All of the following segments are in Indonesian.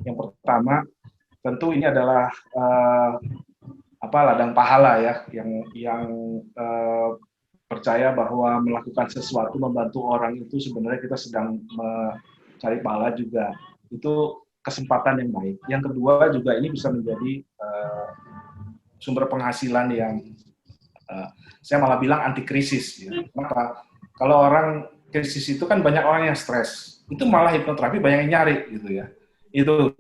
Yang pertama, tentu ini adalah ladang pahala ya, yang percaya bahwa melakukan sesuatu membantu orang itu sebenarnya kita sedang mencari pahala juga. Itu kesempatan yang baik. Yang kedua juga ini bisa menjadi sumber penghasilan yang saya malah bilang anti krisis. Ya. Kenapa? Kalau orang krisis itu kan banyak orang yang stres. Itu malah hipnoterapi banyak yang nyari gitu ya. Itu.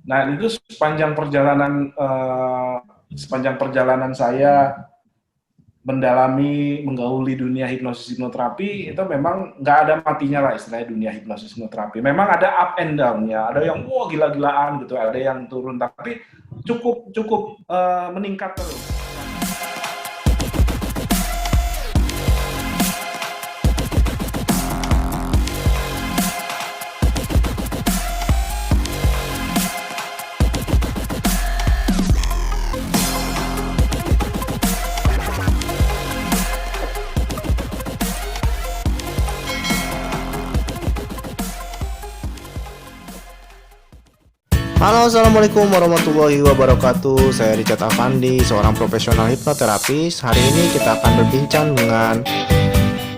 Nah itu sepanjang perjalanan saya mendalami, menggauli dunia hipnosis hipnoterapi, itu memang nggak ada matinya lah istilahnya dunia hipnosis hipnoterapi. Memang ada up and down-nya, ada yang wah gila-gilaan gitu, ada yang turun, tapi cukup meningkat terus. Halo, assalamualaikum warahmatullahi wabarakatuh. Saya Richard Afandi, seorang profesional hipnoterapis. Hari ini kita akan berbincang dengan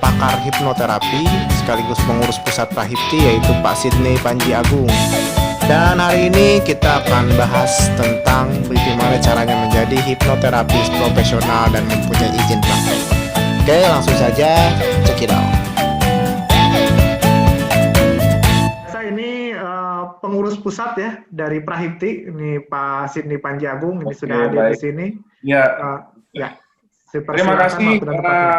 pakar hipnoterapi sekaligus pengurus pusat Prahipti, yaitu Pak Sidney Panji Agung. Dan hari ini kita akan bahas tentang bagaimana caranya menjadi hipnoterapis profesional dan mempunyai izin praktek. Oke, langsung saja check it out. Pengurus pusat ya dari Prahipti, ini Pak Sidney Panji Agung, ini sudah hadir di sini. Ya. Terima kasih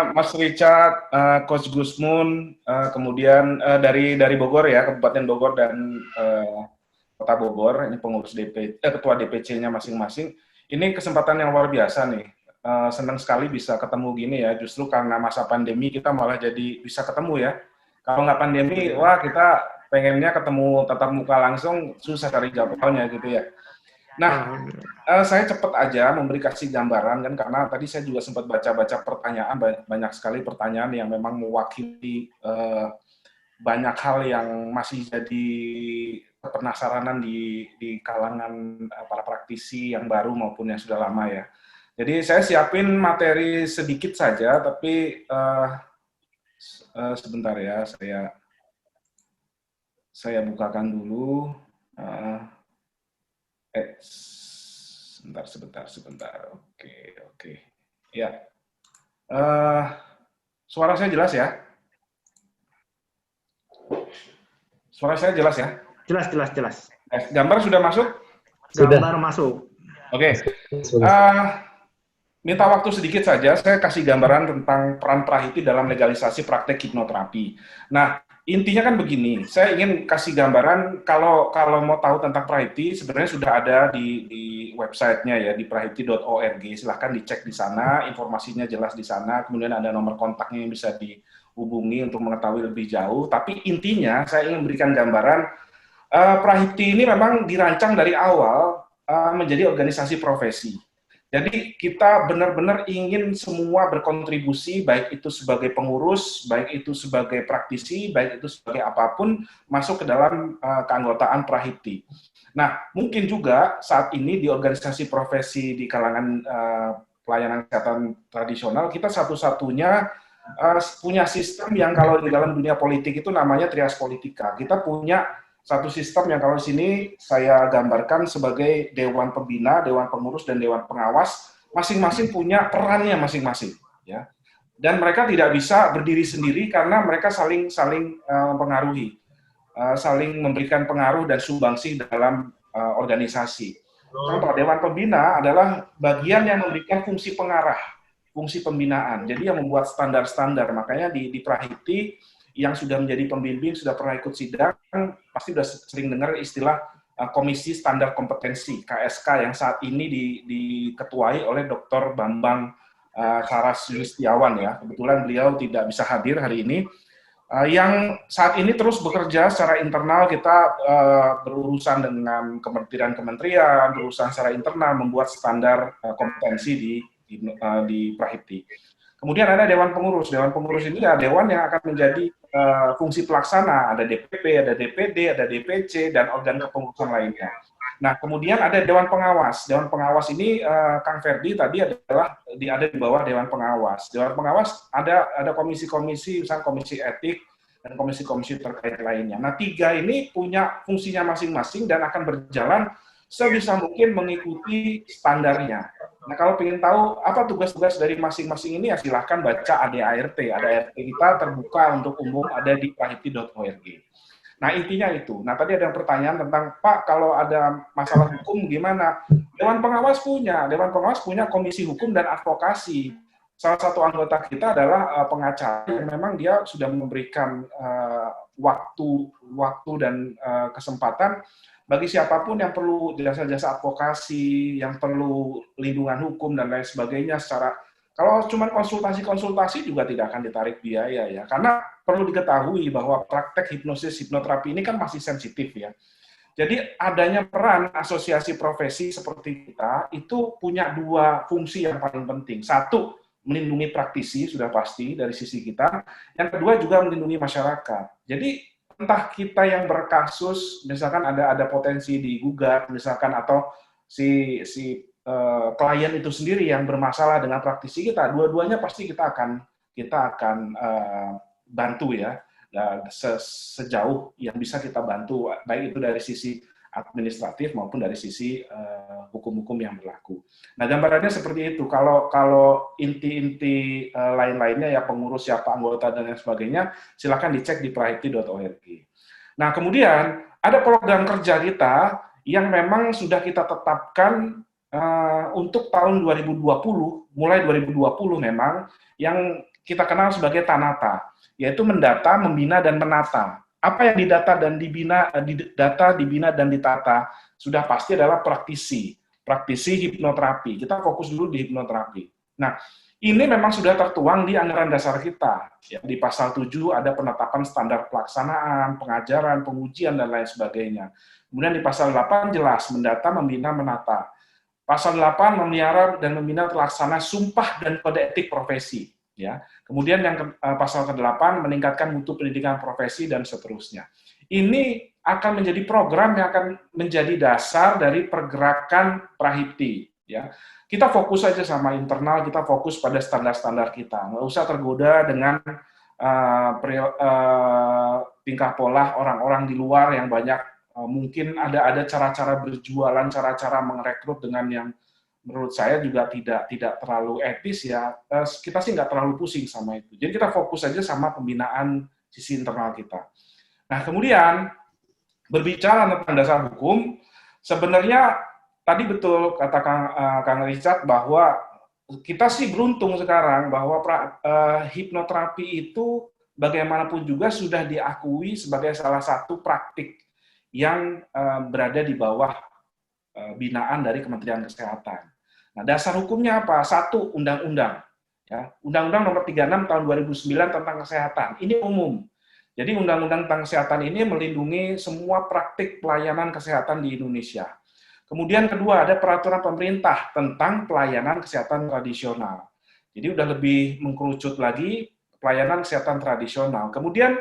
Mas Richard, Coach Gusmun, kemudian dari Bogor ya, Kabupaten Bogor dan Kota Bogor, ini pengurus ketua DPC-nya masing-masing. Ini kesempatan yang luar biasa nih. Senang sekali bisa ketemu gini ya, justru karena masa pandemi kita malah jadi bisa ketemu ya. Kalau nggak pandemi, wah kita pengennya ketemu tatap muka langsung, susah cari jadwalnya gitu ya. Nah, saya cepat aja kasih gambaran kan, karena tadi saya juga sempat baca-baca pertanyaan, banyak sekali pertanyaan yang memang mewakili banyak hal yang masih jadi penasaranan di kalangan para praktisi yang baru maupun yang sudah lama ya. Jadi saya siapin materi sedikit saja, tapi sebentar ya, saya bukakan dulu. Sebentar. Oke. Ya. Suara saya jelas ya? Suara saya jelas ya? Jelas. Gambar sudah masuk? Gambar masuk. Oke. Minta waktu sedikit saja, saya kasih gambaran tentang peran Prahipti dalam legalisasi praktek hipnoterapi. Nah, intinya kan begini, saya ingin kasih gambaran kalau mau tahu tentang Prahipti, sebenarnya sudah ada di websitenya ya, di prahipti.org, silahkan dicek di sana, informasinya jelas di sana, kemudian ada nomor kontaknya yang bisa dihubungi untuk mengetahui lebih jauh, tapi intinya saya ingin memberikan gambaran, Prahipti ini memang dirancang dari awal menjadi organisasi profesi. Jadi kita benar-benar ingin semua berkontribusi, baik itu sebagai pengurus, baik itu sebagai praktisi, baik itu sebagai apapun, masuk ke dalam keanggotaan Prahipti. Nah, mungkin juga saat ini di organisasi profesi di kalangan pelayanan kesehatan tradisional, kita satu-satunya punya sistem yang kalau di dalam dunia politik itu namanya trias politika. Kita punya satu sistem yang kalau di sini saya gambarkan sebagai dewan pembina, dewan pengurus, dan dewan pengawas, masing-masing punya perannya masing-masing, ya. Dan mereka tidak bisa berdiri sendiri karena mereka saling mempengaruhi, saling memberikan pengaruh dan sumbangsih dalam organisasi. Contoh dewan pembina adalah bagian yang memberikan fungsi pengarah, fungsi pembinaan. Jadi yang membuat standar-standar. Makanya di Prahipti yang sudah menjadi pembimbing, sudah pernah ikut sidang, pasti sudah sering dengar istilah Komisi Standar Kompetensi, KSK, yang saat ini diketuai oleh Dr. Bambang Saras Yulistiawan ya. Kebetulan beliau tidak bisa hadir hari ini. Yang saat ini terus bekerja secara internal, kita berurusan dengan kementerian-kementerian, berurusan secara internal membuat standar kompetensi di Prahipti. Kemudian ada Dewan Pengurus. Dewan Pengurus ini ya dewan yang akan menjadi fungsi pelaksana, ada DPP, ada DPD, ada DPC, dan organ kepengurusan lainnya. Nah, kemudian ada Dewan Pengawas. Dewan Pengawas ini, Kang Ferdi tadi ada di bawah Dewan Pengawas. Dewan Pengawas ada komisi-komisi, misalnya komisi etik, dan komisi-komisi terkait lainnya. Nah, 3 ini punya fungsinya masing-masing dan akan berjalan sebisa mungkin mengikuti standarnya. Nah, kalau ingin tahu apa tugas-tugas dari masing-masing ini, ya silahkan baca ADART. ADART kita terbuka untuk umum, ada di prahipti.org. Nah, intinya itu. Nah, tadi ada pertanyaan tentang, Pak, kalau ada masalah hukum gimana? Dewan Pengawas punya komisi hukum dan advokasi. Salah satu anggota kita adalah pengacara yang memang dia sudah memberikan waktu dan kesempatan bagi siapapun yang perlu jasa-jasa advokasi, yang perlu lindungan hukum dan lain sebagainya secara. Kalau cuma konsultasi juga tidak akan ditarik biaya ya, karena perlu diketahui bahwa praktek hipnoterapi ini kan masih sensitif ya. Jadi adanya peran asosiasi profesi seperti kita itu punya 2 fungsi yang paling penting. 1, melindungi praktisi sudah pasti dari sisi kita. Yang kedua juga melindungi masyarakat. Jadi entah kita yang berkasus, misalkan ada potensi digugat, misalkan atau si klien itu sendiri yang bermasalah dengan praktisi kita, dua-duanya pasti kita akan bantu ya, sejauh yang bisa kita bantu, baik itu dari sisi administratif maupun dari sisi hukum-hukum yang berlaku. Nah, gambarannya seperti itu. Kalau inti-inti lain-lainnya ya, pengurus siapa, anggota dan lain sebagainya, silakan dicek di prahipti.org. Nah, kemudian ada program kerja kita yang memang sudah kita tetapkan untuk tahun 2020, mulai 2020 memang, yang kita kenal sebagai Tanata, yaitu mendata, membina, dan menata. Apa yang didata dan dibina dan ditata sudah pasti adalah praktisi hipnoterapi. Kita fokus dulu di hipnoterapi. Nah, ini memang sudah tertuang di anggaran dasar kita. Ya, di pasal 7 ada penetapan standar pelaksanaan, pengajaran, pengujian, dan lain sebagainya. Kemudian di pasal 8 jelas mendata, membina, menata. Pasal 8 memelihara dan membina pelaksana sumpah dan kode etik profesi. Ya. Kemudian yang pasal ke-8 meningkatkan mutu pendidikan profesi dan seterusnya. Ini akan menjadi program yang akan menjadi dasar dari pergerakan Prahipti. Ya. Kita fokus saja sama internal, kita fokus pada standar-standar kita. Nggak usah tergoda dengan tingkah pola orang-orang di luar yang banyak. Mungkin ada cara-cara berjualan, cara-cara merekrut dengan yang menurut saya juga tidak terlalu etis ya. Kita sih nggak terlalu pusing sama itu. Jadi kita fokus saja sama pembinaan sisi internal kita. Nah, kemudian berbicara tentang dasar hukum, sebenarnya tadi betul kata Kang Richard bahwa kita sih beruntung sekarang bahwa hipnoterapi itu bagaimanapun juga sudah diakui sebagai salah satu praktik yang berada di bawah binaan dari Kementerian Kesehatan. Nah, dasar hukumnya apa? 1, undang-undang. Ya, Undang-Undang Nomor 36 Tahun 2009 tentang kesehatan. Ini umum. Jadi Undang-Undang tentang kesehatan ini melindungi semua praktik pelayanan kesehatan di Indonesia. Kemudian kedua, ada peraturan pemerintah tentang pelayanan kesehatan tradisional. Jadi udah lebih mengkerucut lagi pelayanan kesehatan tradisional. Kemudian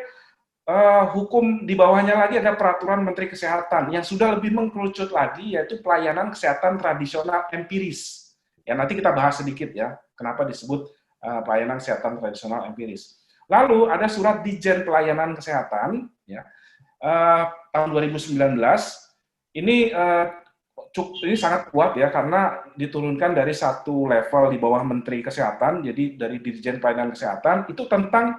hukum di bawahnya lagi ada peraturan Menteri Kesehatan yang sudah lebih mengkerucut lagi, yaitu pelayanan kesehatan tradisional empiris. Ya, nanti kita bahas sedikit ya, kenapa disebut pelayanan kesehatan tradisional empiris. Lalu ada surat Ditjen Pelayanan Kesehatan ya, tahun 2019. Ini sangat kuat ya, karena diturunkan dari satu level di bawah Menteri Kesehatan, jadi dari Ditjen Pelayanan Kesehatan, itu tentang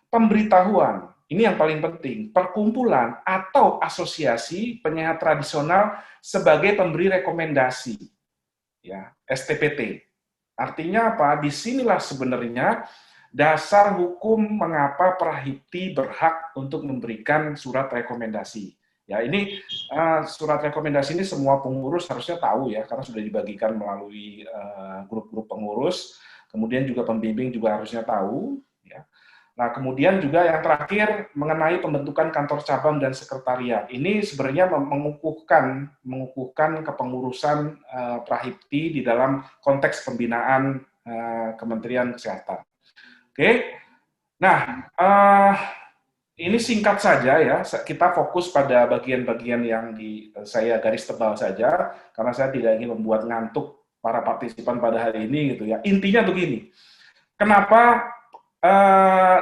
pemberitahuan. Ini yang paling penting, perkumpulan atau asosiasi penyehat tradisional sebagai pemberi rekomendasi, ya, STPT. Artinya apa? Disinilah sebenarnya dasar hukum mengapa Prahipti berhak untuk memberikan surat rekomendasi. Ya, ini surat rekomendasi ini semua pengurus harusnya tahu ya, karena sudah dibagikan melalui grup-grup pengurus. Kemudian juga pembimbing juga harusnya tahu. Ya. Nah, kemudian juga yang terakhir mengenai pembentukan kantor cabang dan sekretariat. Ini sebenarnya mengukuhkan kepengurusan Prahipti di dalam konteks pembinaan Kementerian Kesehatan. Oke. Nah, ini singkat saja ya, kita fokus pada bagian-bagian yang saya garis tebal saja, karena saya tidak ingin membuat ngantuk para partisipan pada hari ini gitu ya. Intinya begini, kenapa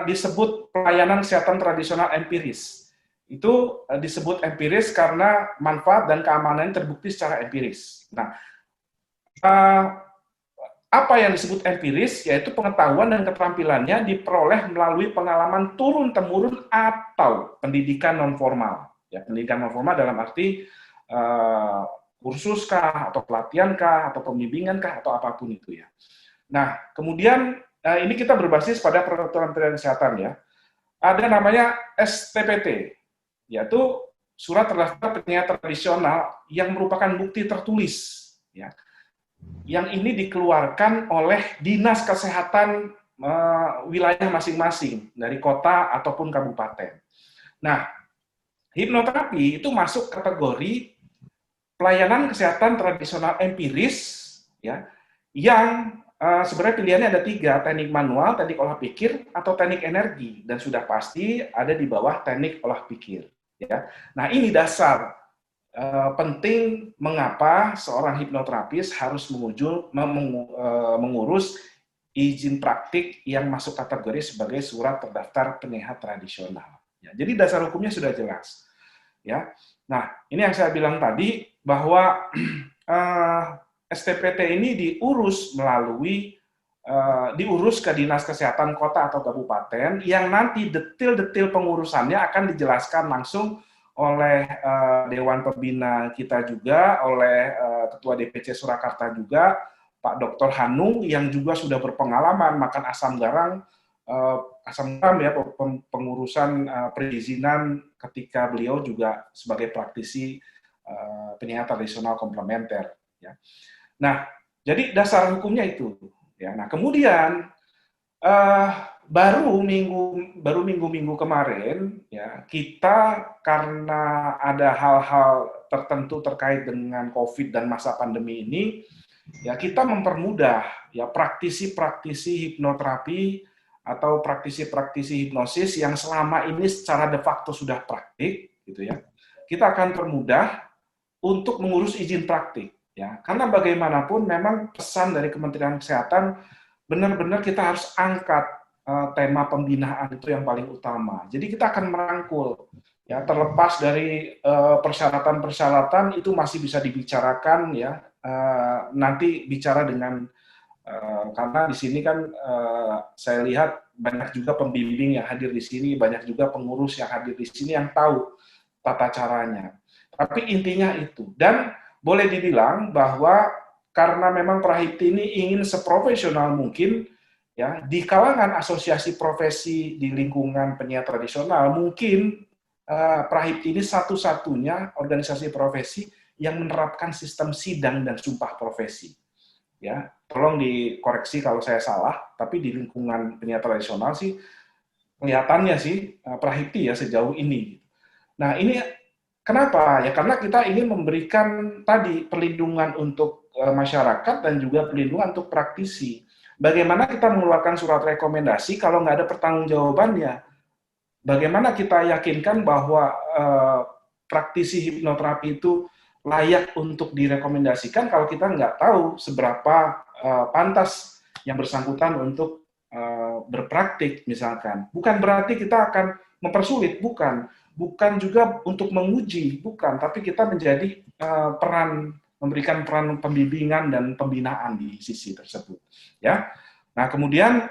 disebut pelayanan kesehatan tradisional empiris? Itu disebut empiris karena manfaat dan keamanan terbukti secara empiris. Nah, apa yang disebut empiris, yaitu pengetahuan dan keterampilannya diperoleh melalui pengalaman turun-temurun atau pendidikan non-formal. Ya, pendidikan non-formal dalam arti kursus kah, atau pelatihan kah, atau pembimbingan kah, atau apapun itu ya. Nah, kemudian ini kita berbasis pada peraturan pelayanan kesehatan ya. Ada namanya STPT, yaitu surat terdaftar penyiar tradisional yang merupakan bukti tertulis ya, yang ini dikeluarkan oleh dinas kesehatan wilayah masing-masing dari kota ataupun kabupaten. Nah, hipnoterapi itu masuk kategori pelayanan kesehatan tradisional empiris ya, yang sebenarnya pilihannya ada 3, teknik manual, teknik olah pikir, atau teknik energi, dan sudah pasti ada di bawah teknik olah pikir. Ya. Nah, ini dasar penting mengapa seorang hipnoterapis harus mengurus izin praktik yang masuk kategori sebagai surat terdaftar penyehat tradisional. Ya, jadi dasar hukumnya sudah jelas. Ya. Nah, ini yang saya bilang tadi bahwa STPT ini diurus ke Dinas Kesehatan Kota atau Kabupaten yang nanti detil-detil pengurusannya akan dijelaskan langsung oleh Dewan Pembina kita juga, oleh Ketua DPC Surakarta juga, Pak Dr. Hanung yang juga sudah berpengalaman makan asam garam ya, pengurusan perizinan ketika beliau juga sebagai praktisi penyiar tradisional komplementer. Ya. Nah, jadi dasar hukumnya itu. Ya. Nah, kemudian baru minggu kemarin ya, kita karena ada hal-hal tertentu terkait dengan COVID dan masa pandemi ini, ya kita mempermudah ya praktisi-praktisi hipnoterapi atau praktisi-praktisi hipnosis yang selama ini secara de facto sudah praktik gitu ya. Kita akan permudah untuk mengurus izin praktik ya. Karena bagaimanapun memang pesan dari Kementerian Kesehatan benar-benar kita harus angkat tema pembinaan itu yang paling utama. Jadi kita akan merangkul, ya terlepas dari persyaratan-persyaratan itu masih bisa dibicarakan ya. Nanti bicara dengan karena di sini kan saya lihat banyak juga pembimbing yang hadir di sini, banyak juga pengurus yang hadir di sini yang tahu tata caranya. Tapi intinya itu, dan boleh dibilang bahwa karena memang Prahipti ini ingin seprofesional mungkin, ya di kalangan asosiasi profesi di lingkungan penyiar tradisional, mungkin Prahipti ini satu-satunya organisasi profesi yang menerapkan sistem sidang dan sumpah profesi. Ya, tolong dikoreksi kalau saya salah, tapi di lingkungan penyiar tradisional sih kelihatannya sih Prahipti ya sejauh ini. Nah ini kenapa? Ya karena kita ingin memberikan tadi perlindungan untuk masyarakat dan juga perlindungan untuk praktisi. Bagaimana kita mengeluarkan surat rekomendasi kalau nggak ada pertanggungjawabannya? Bagaimana kita yakinkan bahwa praktisi hipnoterapi itu layak untuk direkomendasikan kalau kita nggak tahu seberapa pantas yang bersangkutan untuk berpraktik misalkan. Bukan berarti kita akan mempersulit, bukan juga untuk menguji, bukan, tapi kita menjadi memberikan peran pembimbingan dan pembinaan di sisi tersebut. Ya. Nah, kemudian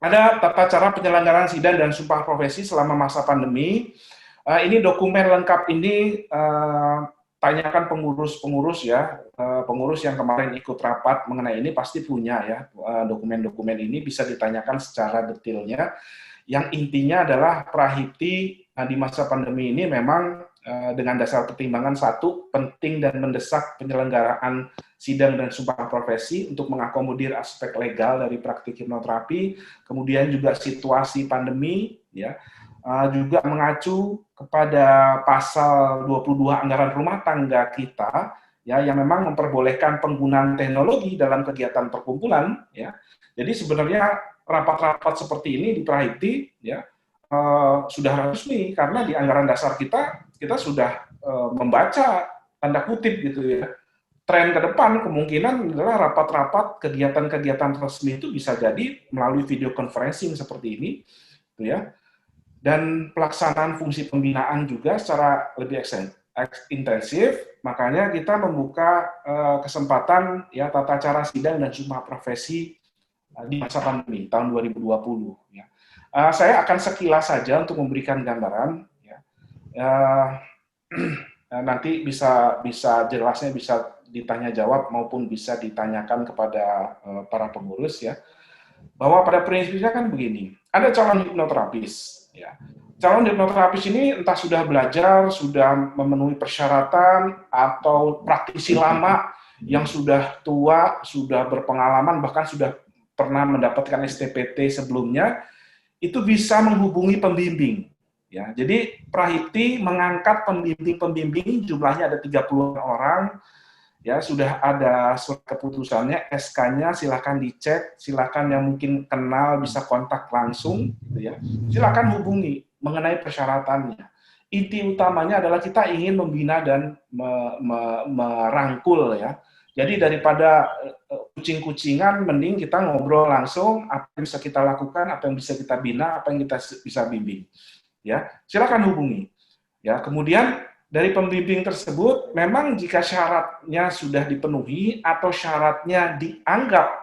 ada tata cara penyelenggaraan sidang dan sumpah profesi selama masa pandemi. Ini dokumen lengkap ini tanyakan pengurus-pengurus ya, pengurus yang kemarin ikut rapat mengenai ini pasti punya ya dokumen-dokumen ini, bisa ditanyakan secara detailnya. Yang intinya adalah Prahipti di masa pandemi ini memang dengan dasar pertimbangan satu, penting dan mendesak penyelenggaraan sidang dan sumpah profesi untuk mengakomodir aspek legal dari praktik hipnoterapi, kemudian juga situasi pandemi, ya, juga mengacu kepada pasal 22 anggaran rumah tangga kita, ya, yang memang memperbolehkan penggunaan teknologi dalam kegiatan perkumpulan, ya. Jadi sebenarnya rapat-rapat seperti ini di Prahipti, ya, sudah resmi karena di anggaran dasar kita sudah membaca tanda kutip gitu ya. Tren ke depan kemungkinan adalah rapat-rapat kegiatan-kegiatan resmi itu bisa jadi melalui video conferencing seperti ini, gitu ya. Dan pelaksanaan fungsi pembinaan juga secara lebih intensif, makanya kita membuka kesempatan ya tata cara sidang dan sumpah profesi di masa pandemi tahun 2020. Ya. Saya akan sekilas saja untuk memberikan gambaran. Ya. Nanti bisa jelasnya bisa ditanya jawab maupun bisa ditanyakan kepada para pengurus ya. Bahwa pada prinsipnya kan begini, ada calon hipnoterapis. Ya. Calon hipnoterapis ini entah sudah belajar, sudah memenuhi persyaratan, atau praktisi lama yang sudah tua, sudah berpengalaman, bahkan sudah pernah mendapatkan STPT sebelumnya, itu bisa menghubungi pembimbing. Ya, jadi Prahipti mengangkat pembimbing-pembimbing, jumlahnya ada 30 orang, ya sudah ada surat keputusannya, SK-nya silahkan dicek, silahkan yang mungkin kenal bisa kontak langsung, gitu ya. Silahkan hubungi mengenai persyaratannya. Inti utamanya adalah kita ingin membina dan merangkul ya. Jadi daripada kucing-kucingan, mending kita ngobrol langsung apa yang bisa kita lakukan, apa yang bisa kita bina, apa yang kita bisa bimbing. Ya, silakan hubungi. Ya, kemudian dari pembimbing tersebut, memang jika syaratnya sudah dipenuhi atau syaratnya dianggap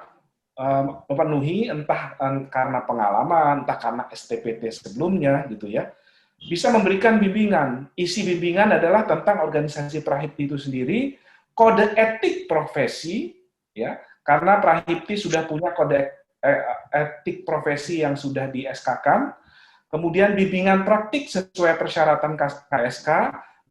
memenuhi, entah karena pengalaman, entah karena STPT sebelumnya, gitu ya, bisa memberikan bimbingan. Isi bimbingan adalah tentang organisasi Prahipti itu sendiri, kode etik profesi, ya, karena Prahipti sudah punya kode etik profesi yang sudah di SK-kan, kemudian bimbingan praktik sesuai persyaratan KSK,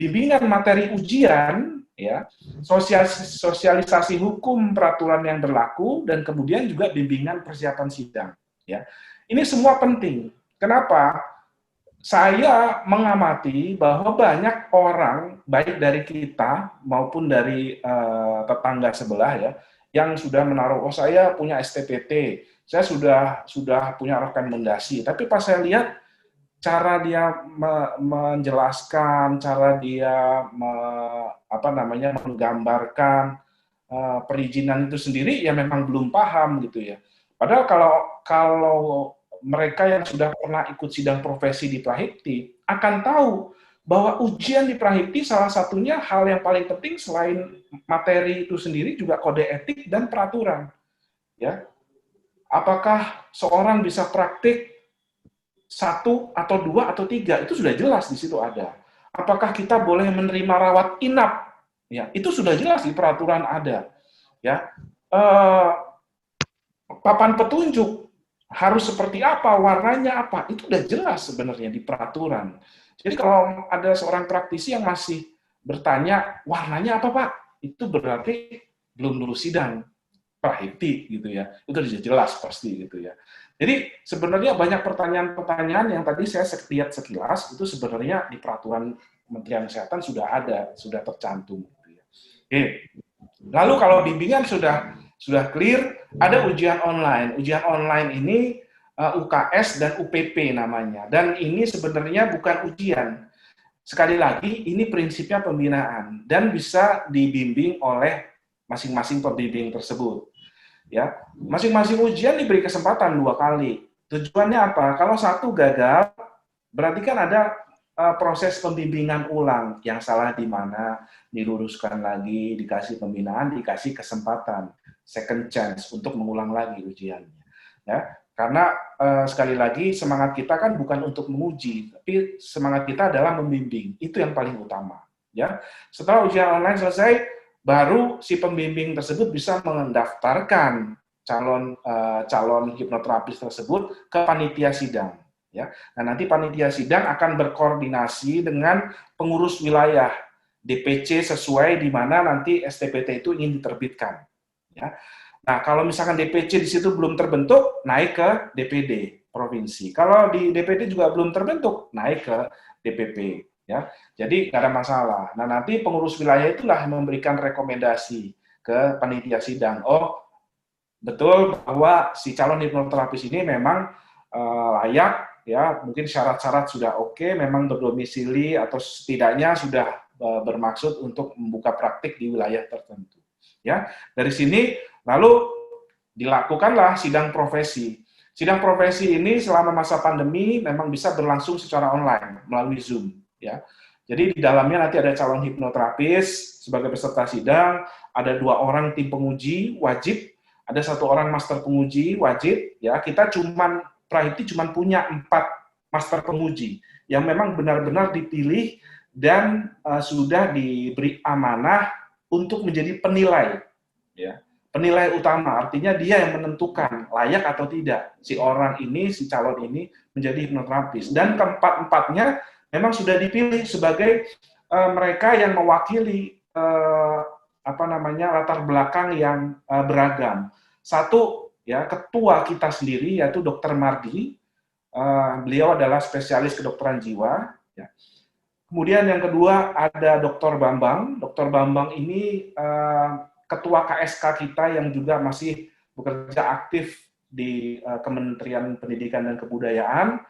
bimbingan materi ujian, ya, sosialisasi hukum peraturan yang berlaku, dan kemudian juga bimbingan persiapan sidang. Ya. Ini semua penting. Kenapa? Saya mengamati bahwa banyak orang, baik dari kita maupun dari tetangga sebelah ya, yang sudah menaruh, oh saya punya STPT, saya sudah punya rekomendasi, tapi pas saya lihat cara dia menjelaskan, cara dia menggambarkan perizinan itu sendiri, ya memang belum paham gitu ya. Padahal kalau mereka yang sudah pernah ikut sidang profesi di Prahipti akan tahu bahwa ujian di Prahipti salah satunya hal yang paling penting selain materi itu sendiri juga kode etik dan peraturan. Ya, apakah seorang bisa praktik 1 atau 2 atau 3, itu sudah jelas di situ ada. Apakah kita boleh menerima rawat inap? Ya, itu sudah jelas di peraturan ada. Ya, papan petunjuk harus seperti apa, warnanya apa, itu sudah jelas sebenarnya di peraturan. Jadi kalau ada seorang praktisi yang masih bertanya warnanya apa Pak, itu berarti belum lulus sidang Prahipti gitu ya. Itu sudah jelas pasti gitu ya. Jadi sebenarnya banyak pertanyaan-pertanyaan yang tadi saya lihat sekilas itu sebenarnya di peraturan Kementerian Kesehatan sudah ada, sudah tercantum. Gitu ya. Oke. Lalu kalau bimbingan sudah clear, ada ujian online. Ujian online ini UKS dan UPP namanya. Dan ini sebenarnya bukan ujian. Sekali lagi, ini prinsipnya pembinaan dan bisa dibimbing oleh masing-masing pembimbing tersebut. Ya, masing-masing ujian diberi kesempatan 2 kali. Tujuannya apa? Kalau 1 gagal, berarti kan ada proses pembimbingan ulang. Yang salah di mana, diluruskan lagi, dikasih pembinaan, dikasih kesempatan, second chance untuk mengulang lagi ujiannya. Ya, karena sekali lagi semangat kita kan bukan untuk menguji, tapi semangat kita adalah membimbing. Itu yang paling utama. Ya, setelah ujian online selesai, baru si pembimbing tersebut bisa mendaftarkan calon hipnoterapis tersebut ke panitia sidang. Ya, nah nanti panitia sidang akan berkoordinasi dengan pengurus wilayah DPC sesuai di mana nanti STPT itu ingin diterbitkan. Ya, nah kalau misalkan DPC di situ belum terbentuk, naik ke DPD provinsi. Kalau di DPD juga belum terbentuk, naik ke DPP. Ya, jadi nggak ada masalah. Nah nanti pengurus wilayah itulah yang memberikan rekomendasi ke panitia sidang. Oh betul bahwa si calon hipnoterapis ini memang layak ya mungkin syarat-syarat sudah oke, memang berdomisili atau setidaknya sudah bermaksud untuk membuka praktik di wilayah tertentu. Ya, dari sini lalu dilakukanlah sidang profesi. Sidang profesi ini selama masa pandemi memang bisa berlangsung secara online melalui Zoom. Ya, jadi di dalamnya nanti ada calon hipnoterapis sebagai peserta sidang, ada 2 orang tim penguji wajib, ada 1 orang master penguji wajib. Ya, kita Prahiti cuma punya 4 master penguji yang memang benar-benar dipilih dan sudah diberi amanah untuk menjadi penilai. Ya. Penilai utama, artinya dia yang menentukan layak atau tidak si orang ini, si calon ini menjadi hipnoterapis. Dan keempat-empatnya memang sudah dipilih sebagai mereka yang mewakili latar belakang yang beragam. Satu, ya, ketua kita sendiri yaitu Dr. Mardi, beliau adalah spesialis kedokteran jiwa. Ya. Kemudian yang kedua ada Dr. Bambang. Dr. Bambang ini ketua KSK kita yang juga masih bekerja aktif di Kementerian Pendidikan dan Kebudayaan.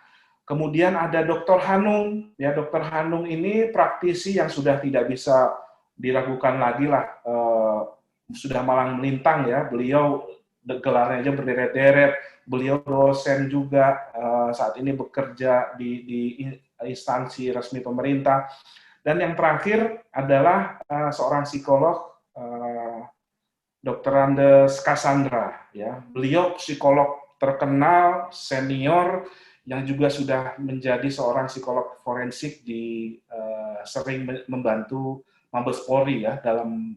Kemudian ada Dr. Hanung, ya Dr. Hanung ini praktisi yang sudah tidak bisa diragukan lagi lah, sudah malang melintang ya. Beliau gelarnya aja berderet-deret. Beliau dosen juga, saat ini bekerja di instansi resmi pemerintah. Dan yang terakhir adalah seorang psikolog, Dr. Andes Cassandra, ya. Beliau psikolog terkenal, senior, yang juga sudah menjadi seorang psikolog forensik sering membantu Mabes Polri ya dalam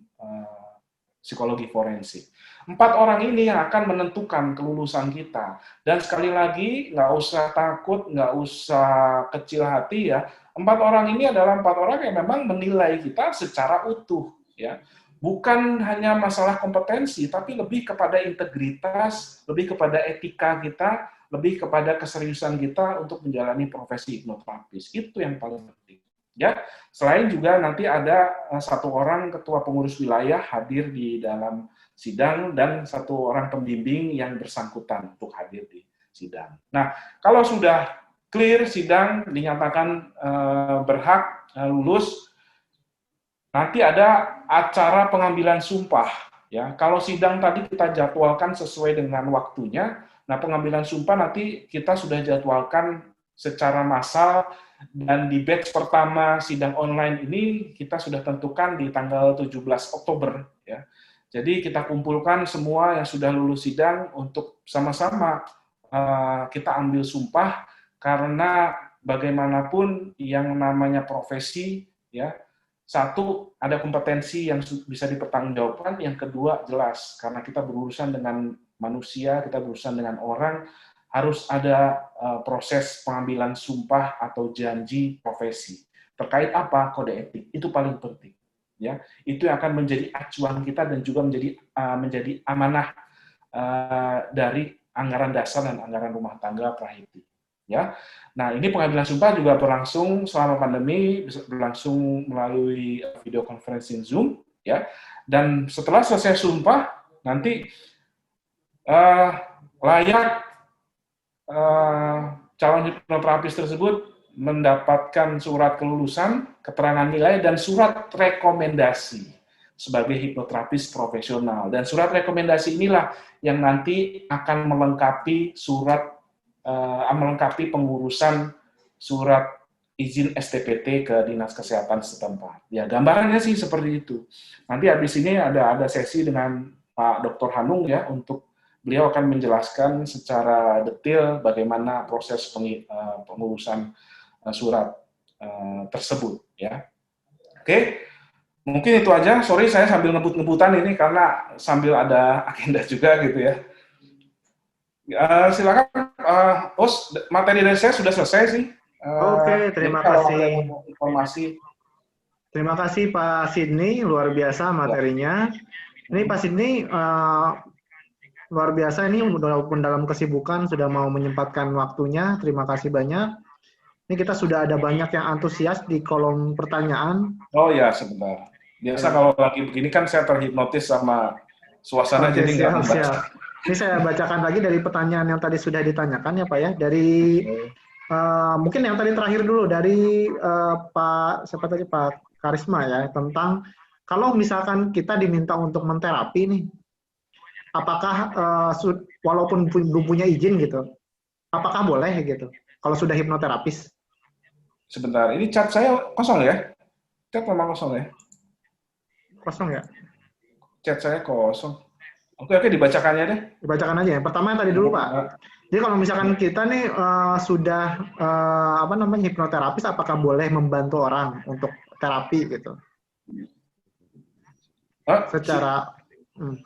psikologi forensik. 4 orang ini yang akan menentukan kelulusan kita. Dan sekali lagi, nggak usah takut, nggak usah kecil hati ya. 4 orang ini adalah 4 orang yang memang menilai kita secara utuh, ya. Bukan hanya masalah kompetensi, tapi lebih kepada integritas, lebih kepada etika kita, lebih kepada keseriusan kita untuk menjalani profesi hipnoterapis. Itu yang paling penting. Ya, selain juga nanti ada 1 orang ketua pengurus wilayah hadir di dalam sidang dan 1 orang pembimbing yang bersangkutan untuk hadir di sidang. Nah, kalau sudah clear sidang dinyatakan berhak lulus, nanti ada acara pengambilan sumpah. Ya, kalau sidang tadi kita jadwalkan sesuai dengan waktunya, nah pengambilan sumpah nanti kita sudah jadwalkan secara massal dan di batch pertama sidang online ini kita sudah tentukan di tanggal 17 Oktober. Ya. Jadi kita kumpulkan semua yang sudah lulus sidang untuk sama-sama kita ambil sumpah karena bagaimanapun yang namanya profesi ya. 1, ada kompetensi yang bisa dipertanggungjawabkan, yang kedua jelas, karena kita berurusan dengan manusia, kita berurusan dengan orang, harus ada proses pengambilan sumpah atau janji profesi. Terkait apa? Kode etik. Itu paling penting. Ya, itu yang akan menjadi acuan kita dan juga menjadi amanah dari anggaran dasar dan anggaran rumah tangga Prahiti. Ya. Nah, ini pengambilan sumpah juga berlangsung selama pandemi, berlangsung melalui video conferencing Zoom, ya. Dan setelah selesai sumpah, nanti layak calon hipnoterapis tersebut mendapatkan surat kelulusan, keterangan nilai, dan surat rekomendasi sebagai hipnoterapis profesional. Dan surat rekomendasi inilah yang nanti akan melengkapi melengkapi pengurusan surat izin STPT ke Dinas Kesehatan setempat. Ya, gambarannya sih seperti itu. Nanti habis ini ada sesi dengan Pak Dr. Hanung ya, untuk beliau akan menjelaskan secara detail bagaimana proses pengurusan surat tersebut. Ya, oke. Mungkin itu aja. Sorry, saya sambil ngebut-ngebutan ini karena sambil ada agenda juga gitu ya. Silakan, host, materi dari saya sudah selesai sih. Oke, terima kasih. Informasi. Terima kasih Pak Sidney, luar biasa materinya. Ini Pak Sidney luar biasa ini walaupun dalam kesibukan sudah mau menyempatkan waktunya. Terima kasih banyak. Ini kita sudah ada banyak yang antusias di kolom pertanyaan. Oh ya, sebentar. Biasa kalau lagi begini kan saya terhipnotis sama suasana. Oke, jadi nggak membaca. Ini saya bacakan lagi dari pertanyaan yang tadi sudah ditanyakan ya Pak ya. Dari mungkin yang tadi terakhir dulu dari Pak siapa tadi Pak Karisma ya, tentang kalau misalkan kita diminta untuk menterapi nih, apakah walaupun belum punya izin gitu, apakah boleh gitu kalau sudah hipnoterapis? Sebentar, ini chat saya kosong ya? Chat memang kosong ya? Kosong ya? Chat saya kosong. Oke, dibacakannya deh. Dibacakan aja ya. Pertama yang tadi dulu Pak. Jadi kalau misalkan kita nih sudah hipnoterapis, apakah boleh membantu orang untuk terapi gitu? Secara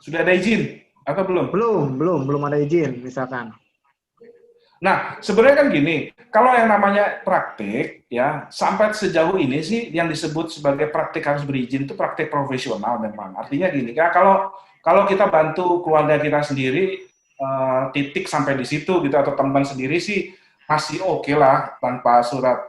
sudah ada izin atau belum? Belum ada izin misalkan. Nah, sebenarnya kan gini, kalau yang namanya praktik, ya, sampai sejauh ini sih yang disebut sebagai praktik harus berizin itu praktik profesional memang. Artinya gini, kalau kita bantu keluarga kita sendiri, titik sampai di situ gitu, atau teman sendiri sih masih oke lah tanpa surat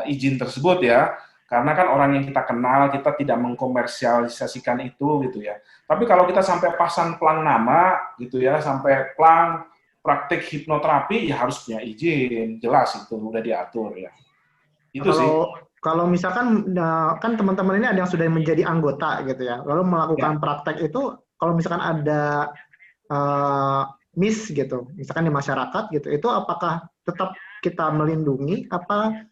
izin tersebut ya. Karena kan orang yang kita kenal, kita tidak mengkomersialisasikan itu gitu ya. Tapi kalau kita sampai pasang plang nama gitu ya, sampai plang praktek hipnoterapi ya harus punya izin, jelas itu udah diatur ya. Itu sih. Kalau misalkan kan teman-teman ini ada yang sudah menjadi anggota gitu ya, lalu melakukan praktek itu, kalau misalkan ada miss gitu, misalkan di masyarakat gitu, itu apakah tetap kita melindungi apa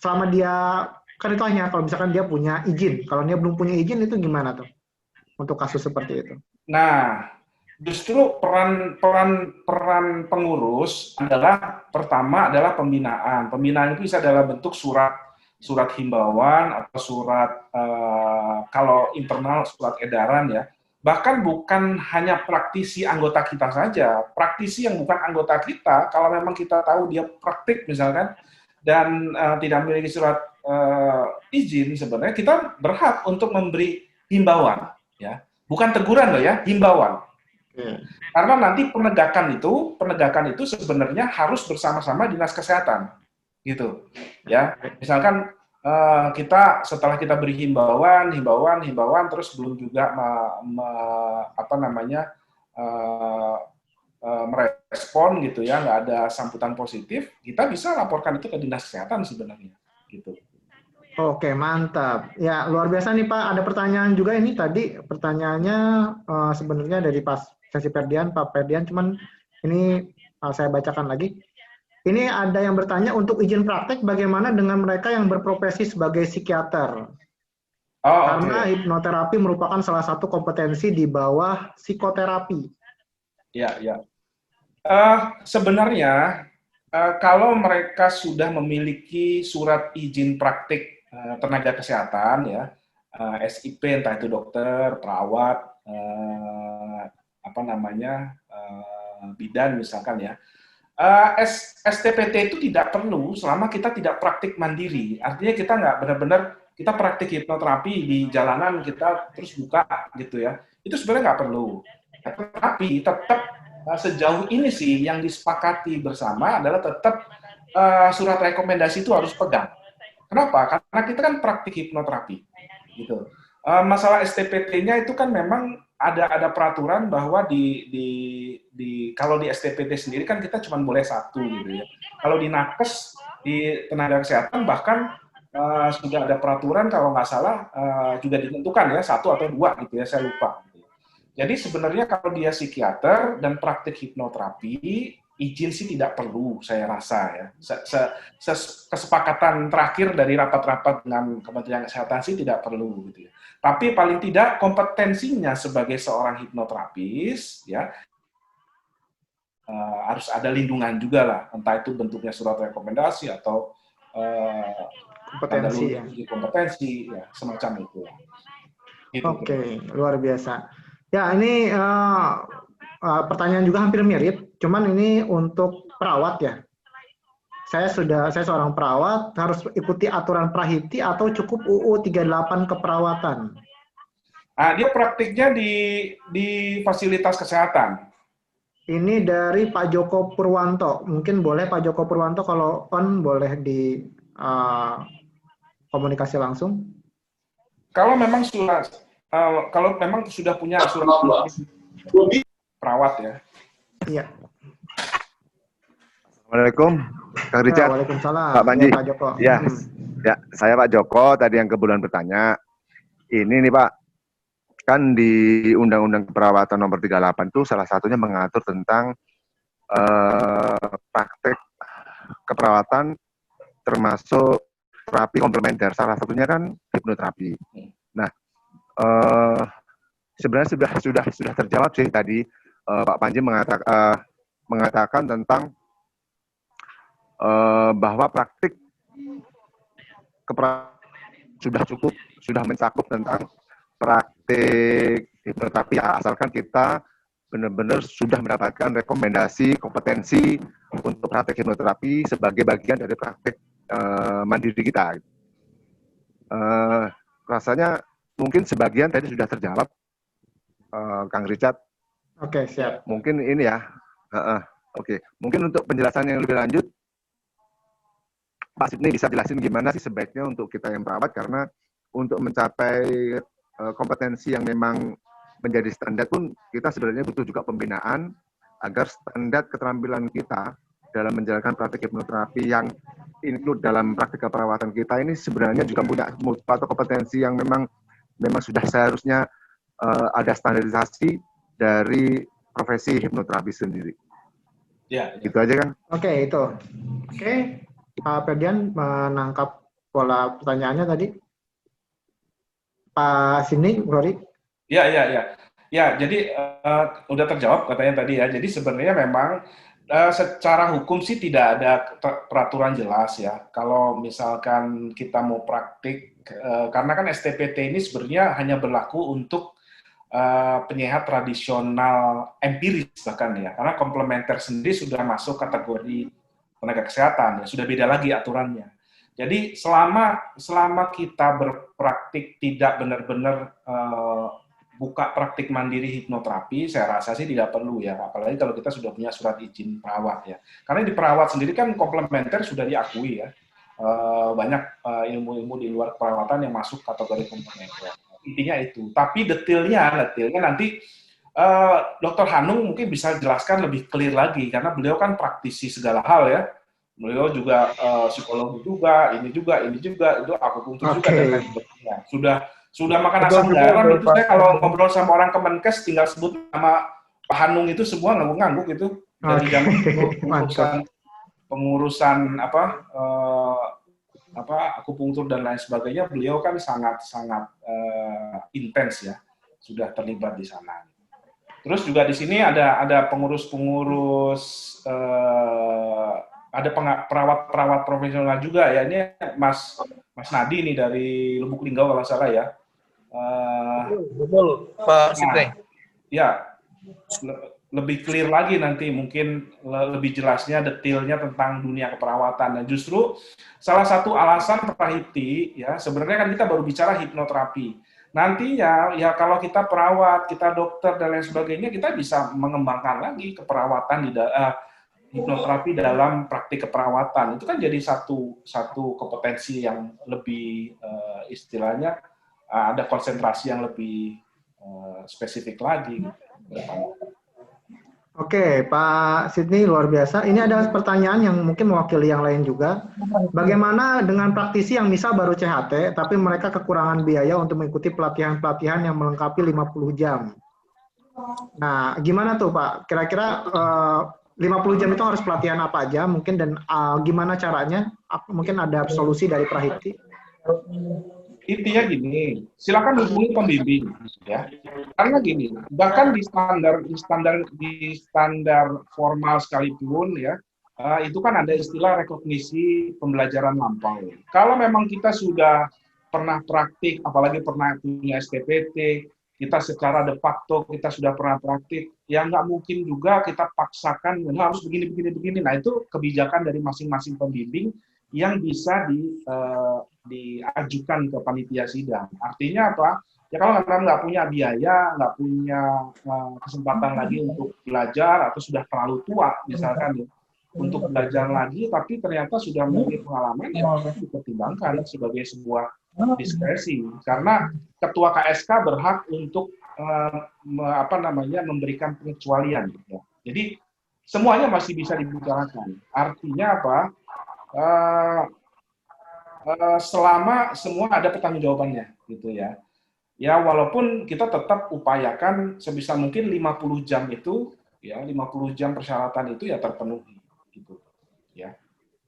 selama dia, kan itu hanya kalau misalkan dia punya izin, kalau dia belum punya izin itu gimana tuh untuk kasus seperti itu? Nah, justru peran pengurus adalah pertama adalah pembinaan. Pembinaan itu bisa dalam bentuk surat himbauan atau surat kalau internal surat edaran ya. Bahkan bukan hanya praktisi anggota kita saja, praktisi yang bukan anggota kita, kalau memang kita tahu dia praktik misalkan dan tidak memiliki surat izin, sebenarnya kita berhak untuk memberi himbauan ya. Bukan teguran loh ya, himbauan. Karena nanti penegakan itu sebenarnya harus bersama-sama dinas kesehatan, gitu, ya. Misalkan kita setelah kita beri himbauan, terus belum juga merespon gitu ya, nggak ada sambutan positif, kita bisa laporkan itu ke dinas kesehatan sebenarnya, gitu. Oke, mantap. Ya, luar biasa nih Pak. Ada pertanyaan juga ini tadi. Pertanyaannya sebenarnya dari Pak Ferdian, cuman ini saya bacakan lagi. Ini ada yang bertanya, untuk izin praktek bagaimana dengan mereka yang berprofesi sebagai psikiater? Karena hipnoterapi merupakan salah satu kompetensi di bawah psikoterapi. Ya. Sebenarnya kalau mereka sudah memiliki surat izin praktik tenaga kesehatan ya, SIP entah itu dokter, perawat, bidan misalkan ya, STPT itu tidak perlu selama kita tidak praktik mandiri. Artinya kita nggak benar-benar kita praktik hipnoterapi di jalanan kita terus buka gitu ya. Itu sebenarnya nggak perlu. Tapi tetap sejauh ini sih yang disepakati bersama adalah tetap surat rekomendasi itu harus pegang. Kenapa? Karena kita kan praktik hipnoterapi, gitu. Masalah STPT-nya itu kan memang ada peraturan bahwa kalau di STPT sendiri kan kita cuma boleh satu, gitu ya. Kalau di nakes di tenaga kesehatan bahkan sudah ada peraturan kalau nggak salah juga ditentukan ya 1 atau 2 gitu ya, saya lupa. Gitu. Jadi sebenarnya kalau dia psikiater dan praktik hipnoterapi, izin sih tidak perlu, saya rasa ya. Kesepakatan terakhir dari rapat-rapat dengan Kementerian Kesehatan sih tidak perlu gitu ya. Tapi paling tidak kompetensinya sebagai seorang hipnoterapis ya harus ada lindungan juga lah, entah itu bentuknya surat rekomendasi atau kompetensi ya semacam itu. Gitu. Oke, luar biasa. Ya, ini pertanyaan juga hampir mirip, cuman ini untuk perawat ya. Saya seorang perawat, harus ikuti aturan Prahiti atau cukup UU 38 keperawatan? Dia praktiknya di fasilitas kesehatan. Ini dari Pak Joko Purwanto. Mungkin boleh Pak Joko Purwanto kalau on boleh di komunikasi langsung. Kalau memang sudah punya surat perawat ya. Iya. Assalamualaikum, Kang Ya, Richard, waalaikumsalam. Pak Ya, Panji. Pak Joko. Ya, ya, saya Pak Joko. Tadi yang kebetulan bertanya. Ini nih Pak, kan di Undang-Undang Keperawatan Nomor 38 itu salah satunya mengatur tentang praktek keperawatan termasuk terapi komplementer. Salah satunya kan hipnoterapi. Nah, sebenarnya sudah terjawab sih tadi Pak Panji mengatakan tentang bahwa praktik keperawatan sudah cukup, sudah mencakup tentang praktik hipnoterapi ya, asalkan kita benar-benar sudah mendapatkan rekomendasi kompetensi untuk praktek hipnoterapi sebagai bagian dari praktek mandiri kita. Rasanya mungkin sebagian tadi sudah terjawab, Kang Richard. Oke, siap. Mungkin ini ya. Oke. Mungkin untuk penjelasan yang lebih lanjut, Pak Sidney bisa jelasin gimana sih sebaiknya untuk kita yang perawat, karena untuk mencapai kompetensi yang memang menjadi standar pun kita sebenarnya butuh juga pembinaan agar standar keterampilan kita dalam menjalankan praktik hipnoterapi yang include dalam praktik keperawatan kita ini sebenarnya juga punya suatu kompetensi yang memang sudah seharusnya ada standarisasi dari profesi hipnoterapi sendiri. Ya, gitu aja kan? Oke, itu. Oke, Pak Ferdian menangkap pola pertanyaannya tadi. Pak Sidney, Rory. Ya, jadi udah terjawab katanya tadi ya. Jadi sebenarnya memang secara hukum sih tidak ada peraturan jelas ya. Kalau misalkan kita mau praktik, karena kan STPT ini sebenarnya hanya berlaku untuk penyehat tradisional empiris bahkan ya. Karena komplementer sendiri sudah masuk kategori tenaga kesehatan ya, sudah beda lagi aturannya. Jadi selama kita berpraktik tidak benar-benar buka praktik mandiri hipnoterapi, saya rasa sih tidak perlu ya, apalagi kalau kita sudah punya surat izin perawat ya. Karena di perawat sendiri kan komplementer sudah diakui ya, banyak ilmu-ilmu di luar perawatan yang masuk kategori komplementer. Intinya itu. Tapi detailnya nanti Dr. Hanung mungkin bisa jelaskan lebih clear lagi, karena beliau kan praktisi segala hal ya. Beliau juga psikolog juga, ini juga, itu akupunktur juga dan lain sebagainya. Sudah makan asam garam itu, saya kalau ngobrol sama orang Kemenkes tinggal sebut nama Pak Hanung itu semua ngangguk-ngangguk itu dari zaman pengurusan akupunktur dan lain sebagainya, beliau kan sangat intens ya, sudah terlibat di sana. Terus juga di sini ada pengurus-pengurus, ada perawat profesional juga ya. Ini Mas Nadi nih dari Lubuk Linggau kalau salah ya. Betul, Pak Sidney. Ya, lebih clear lagi nanti mungkin lebih jelasnya detailnya tentang dunia keperawatan. Dan justru salah satu alasan Prahiti ya, sebenarnya kan kita baru bicara hipnoterapi. Nantinya ya kalau kita perawat, kita dokter dan lain sebagainya, kita bisa mengembangkan lagi keperawatan di hipnoterapi dalam praktik keperawatan. Itu kan jadi satu kompetensi yang lebih istilahnya ada konsentrasi yang lebih spesifik lagi. Oke, Pak Sidney, luar biasa. Ini ada pertanyaan yang mungkin mewakili yang lain juga. Bagaimana dengan praktisi yang misal baru CHT, tapi mereka kekurangan biaya untuk mengikuti pelatihan-pelatihan yang melengkapi 50 jam? Nah, gimana tuh Pak? Kira-kira 50 jam itu harus pelatihan apa aja mungkin, dan gimana caranya? Mungkin ada solusi dari Prahiti? Intinya gini, silakan hubungi pembimbing ya. Karena gini, bahkan di standar formal sekalipun ya, itu kan ada istilah rekognisi pembelajaran lampau. Kalau memang kita sudah pernah praktik, apalagi pernah punya STPT, kita secara de facto kita sudah pernah praktik, ya nggak mungkin juga kita paksakan harus begini. Nah itu kebijakan dari masing-masing pembimbing yang bisa diajukan ke panitia sidang. Artinya apa? Ya kalau nggak punya biaya, nggak punya kesempatan lagi untuk belajar, atau sudah terlalu tua misalkan ya, untuk belajar lagi, tapi ternyata sudah memiliki pengalaman, ya dipertimbangkan sebagai sebuah diskresi. Karena ketua KSK berhak untuk memberikan pengecualian. Ya. Jadi semuanya masih bisa dibicarakan. Artinya apa? Uh, selama semua ada pertanggungjawabannya, gitu ya. Ya, walaupun kita tetap upayakan sebisa mungkin 50 jam itu, ya 50 jam persyaratan itu ya terpenuhi, gitu, ya.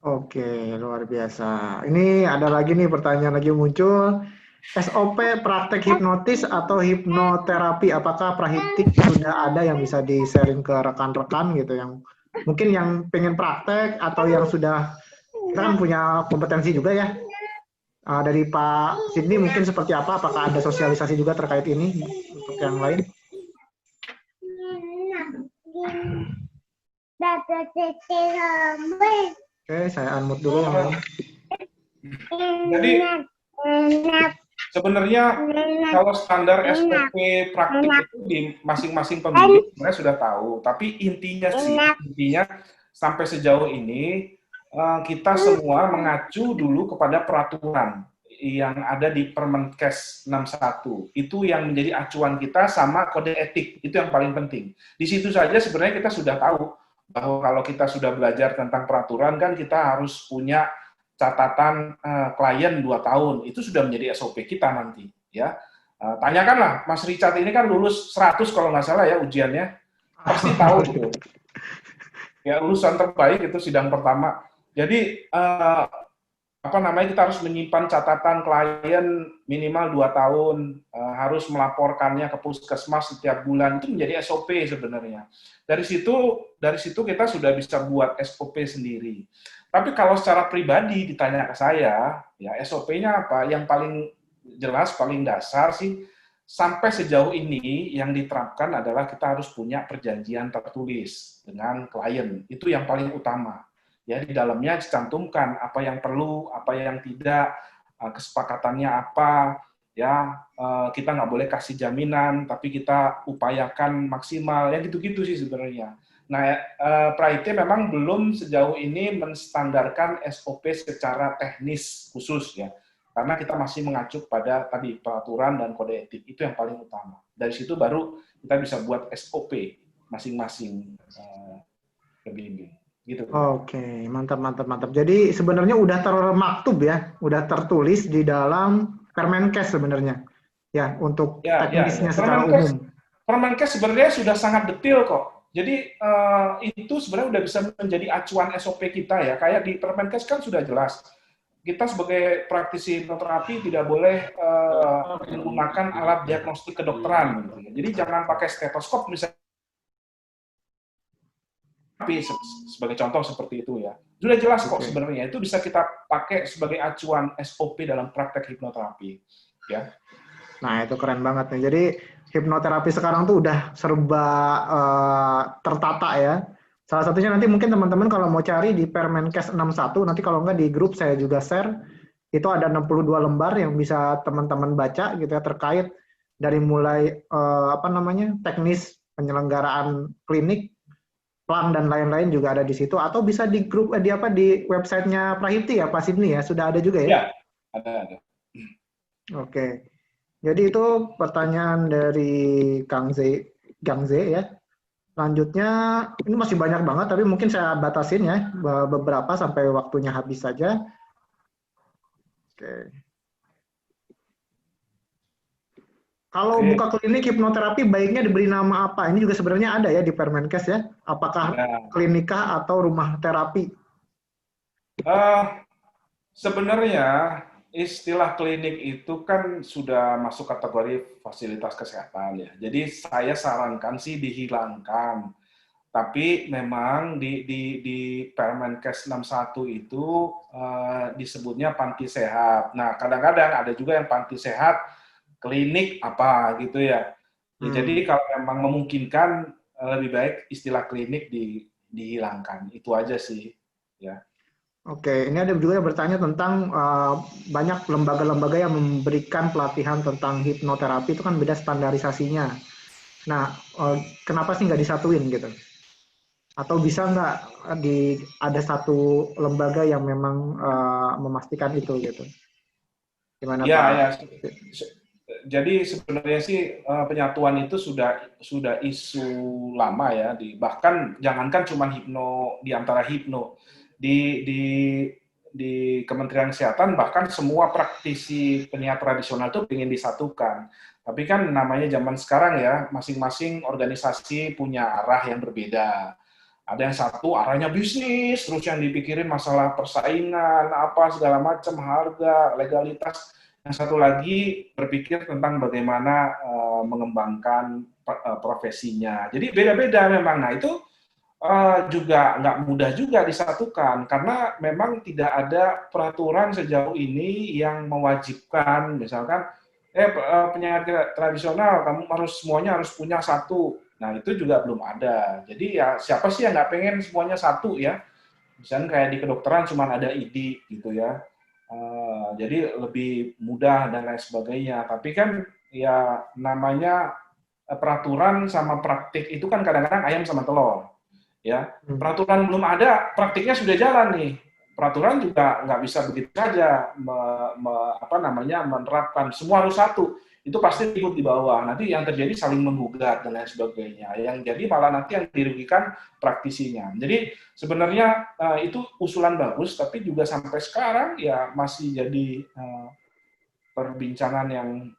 Oke, luar biasa. Ini ada lagi nih pertanyaan lagi muncul. SOP praktek hipnotis atau hipnoterapi, apakah Prahiptik sudah ada yang bisa di-sharing ke rekan-rekan gitu yang mungkin yang pengen praktek atau yang sudah, kita kan punya kompetensi juga ya. Dari Pak Sidney mungkin seperti apa? Apakah ada sosialisasi juga terkait ini untuk yang lain? Oke, saya unmute dulu yang lain. Jadi sebenarnya kalau standar SOP praktik itu di masing-masing pemilik sebenarnya sudah tahu, tapi intinya sampai sejauh ini kita semua mengacu dulu kepada peraturan yang ada di Permenkes 61. Itu yang menjadi acuan kita sama kode etik, itu yang paling penting. Di situ saja sebenarnya kita sudah tahu bahwa kalau kita sudah belajar tentang peraturan kan kita harus punya catatan klien 2 tahun. Itu sudah menjadi SOP kita nanti, ya. Tanyakanlah, Mas Richard ini kan lulus 100 kalau nggak salah ya ujiannya. Pasti tahu gitu. Ya, lulusan terbaik itu sidang pertama. Jadi kita harus menyimpan catatan klien minimal 2 tahun, harus melaporkannya ke puskesmas setiap bulan, itu menjadi SOP sebenarnya. Dari situ kita sudah bisa buat SOP sendiri. Tapi kalau secara pribadi ditanya ke saya, ya SOP-nya apa? Yang paling jelas, paling dasar sih, sampai sejauh ini yang diterapkan adalah kita harus punya perjanjian tertulis dengan klien. Itu yang paling utama. Ya, di dalamnya dicantumkan apa yang perlu, apa yang tidak, kesepakatannya apa, ya kita nggak boleh kasih jaminan, tapi kita upayakan maksimal, ya gitu-gitu sih sebenarnya. Nah, Praite memang belum sejauh ini menstandarkan SOP secara teknis khusus ya, karena kita masih mengacu pada tadi peraturan dan kode etik, itu yang paling utama. Dari situ baru kita bisa buat SOP masing-masing PBB. Gitu. Oke, mantap. Jadi sebenarnya udah termaktub ya, udah tertulis di dalam Permenkes sebenarnya, ya untuk teknisnya secara umum. Permenkes sebenarnya sudah sangat detail kok. Jadi itu sebenarnya udah bisa menjadi acuan SOP kita ya. Kayak di Permenkes kan sudah jelas. Kita sebagai praktisi hipnoterapi tidak boleh menggunakan alat diagnostik kedokteran. Gitu. Jadi jangan pakai stetoskop misalnya. Tapi sebagai contoh seperti itu ya. Sudah jelas kok sebenarnya. Itu bisa kita pakai sebagai acuan SOP dalam praktek hipnoterapi. Ya. Nah, itu keren banget nih. Jadi hipnoterapi sekarang tuh udah serba tertata ya. Salah satunya nanti mungkin teman-teman kalau mau cari di Permenkes 61, nanti kalau nggak di grup saya juga share. Itu ada 62 lembar yang bisa teman-teman baca gitu ya, terkait dari mulai teknis penyelenggaraan klinik, plan dan lain-lain juga ada di situ, atau bisa di grup di websitenya Prahipti ya Pak Sidney ya, sudah ada juga ya? Ya, ada. Oke, jadi itu pertanyaan dari Gang Z ya. Selanjutnya ini masih banyak banget, tapi mungkin saya batasin ya beberapa sampai waktunya habis saja. Oke. Kalau buka klinik hipnoterapi baiknya diberi nama apa? Ini juga sebenarnya ada ya di Permenkes ya. Apakah klinika atau rumah terapi? Sebenarnya istilah klinik itu kan sudah masuk kategori fasilitas kesehatan ya. Jadi saya sarankan sih dihilangkan. Tapi memang di Permenkes 61 itu disebutnya panti sehat. Nah, kadang-kadang ada juga yang panti sehat klinik apa gitu ya. Jadi kalau memang memungkinkan lebih baik istilah klinik dihilangkan. Itu aja sih ya. Oke, ini ada juga yang bertanya tentang banyak lembaga-lembaga yang memberikan pelatihan tentang hipnoterapi, itu kan beda standarisasinya. Nah, kenapa sih nggak disatuin gitu? Atau bisa nggak ada satu lembaga yang memang memastikan itu gitu? Gimana ya, Pak? Ya. Jadi sebenarnya sih penyatuan itu sudah isu lama ya, bahkan jangankan cuma hipno di antara hipno di di di Kementerian Kesehatan, bahkan semua praktisi penyiar tradisional itu ingin disatukan. Tapi kan namanya zaman sekarang ya, masing-masing organisasi punya arah yang berbeda. Ada yang satu arahnya bisnis, terus yang dipikirin masalah persaingan, apa segala macam, harga, legalitas. Yang satu lagi berpikir tentang bagaimana mengembangkan profesinya. Jadi beda-beda memang. Nah itu juga nggak mudah juga disatukan karena memang tidak ada peraturan sejauh ini yang mewajibkan misalkan penyanyi tradisional kamu semuanya harus punya satu. Nah itu juga belum ada. Jadi ya siapa sih yang nggak pengen semuanya satu ya? Misalnya kayak di kedokteran cuma ada ID gitu ya. Jadi lebih mudah dan lain sebagainya. Tapi kan ya namanya peraturan sama praktik itu kan kadang-kadang ayam sama telur. Ya, peraturan belum ada, praktiknya sudah jalan nih. Peraturan juga nggak bisa begitu saja menerapkan semua harus satu. Itu pasti ikut di bawah. Nanti yang terjadi saling menggugat dan lain sebagainya. Yang jadi malah nanti yang dirugikan praktisinya. Jadi sebenarnya itu usulan bagus, tapi juga sampai sekarang ya masih jadi perbincangan yang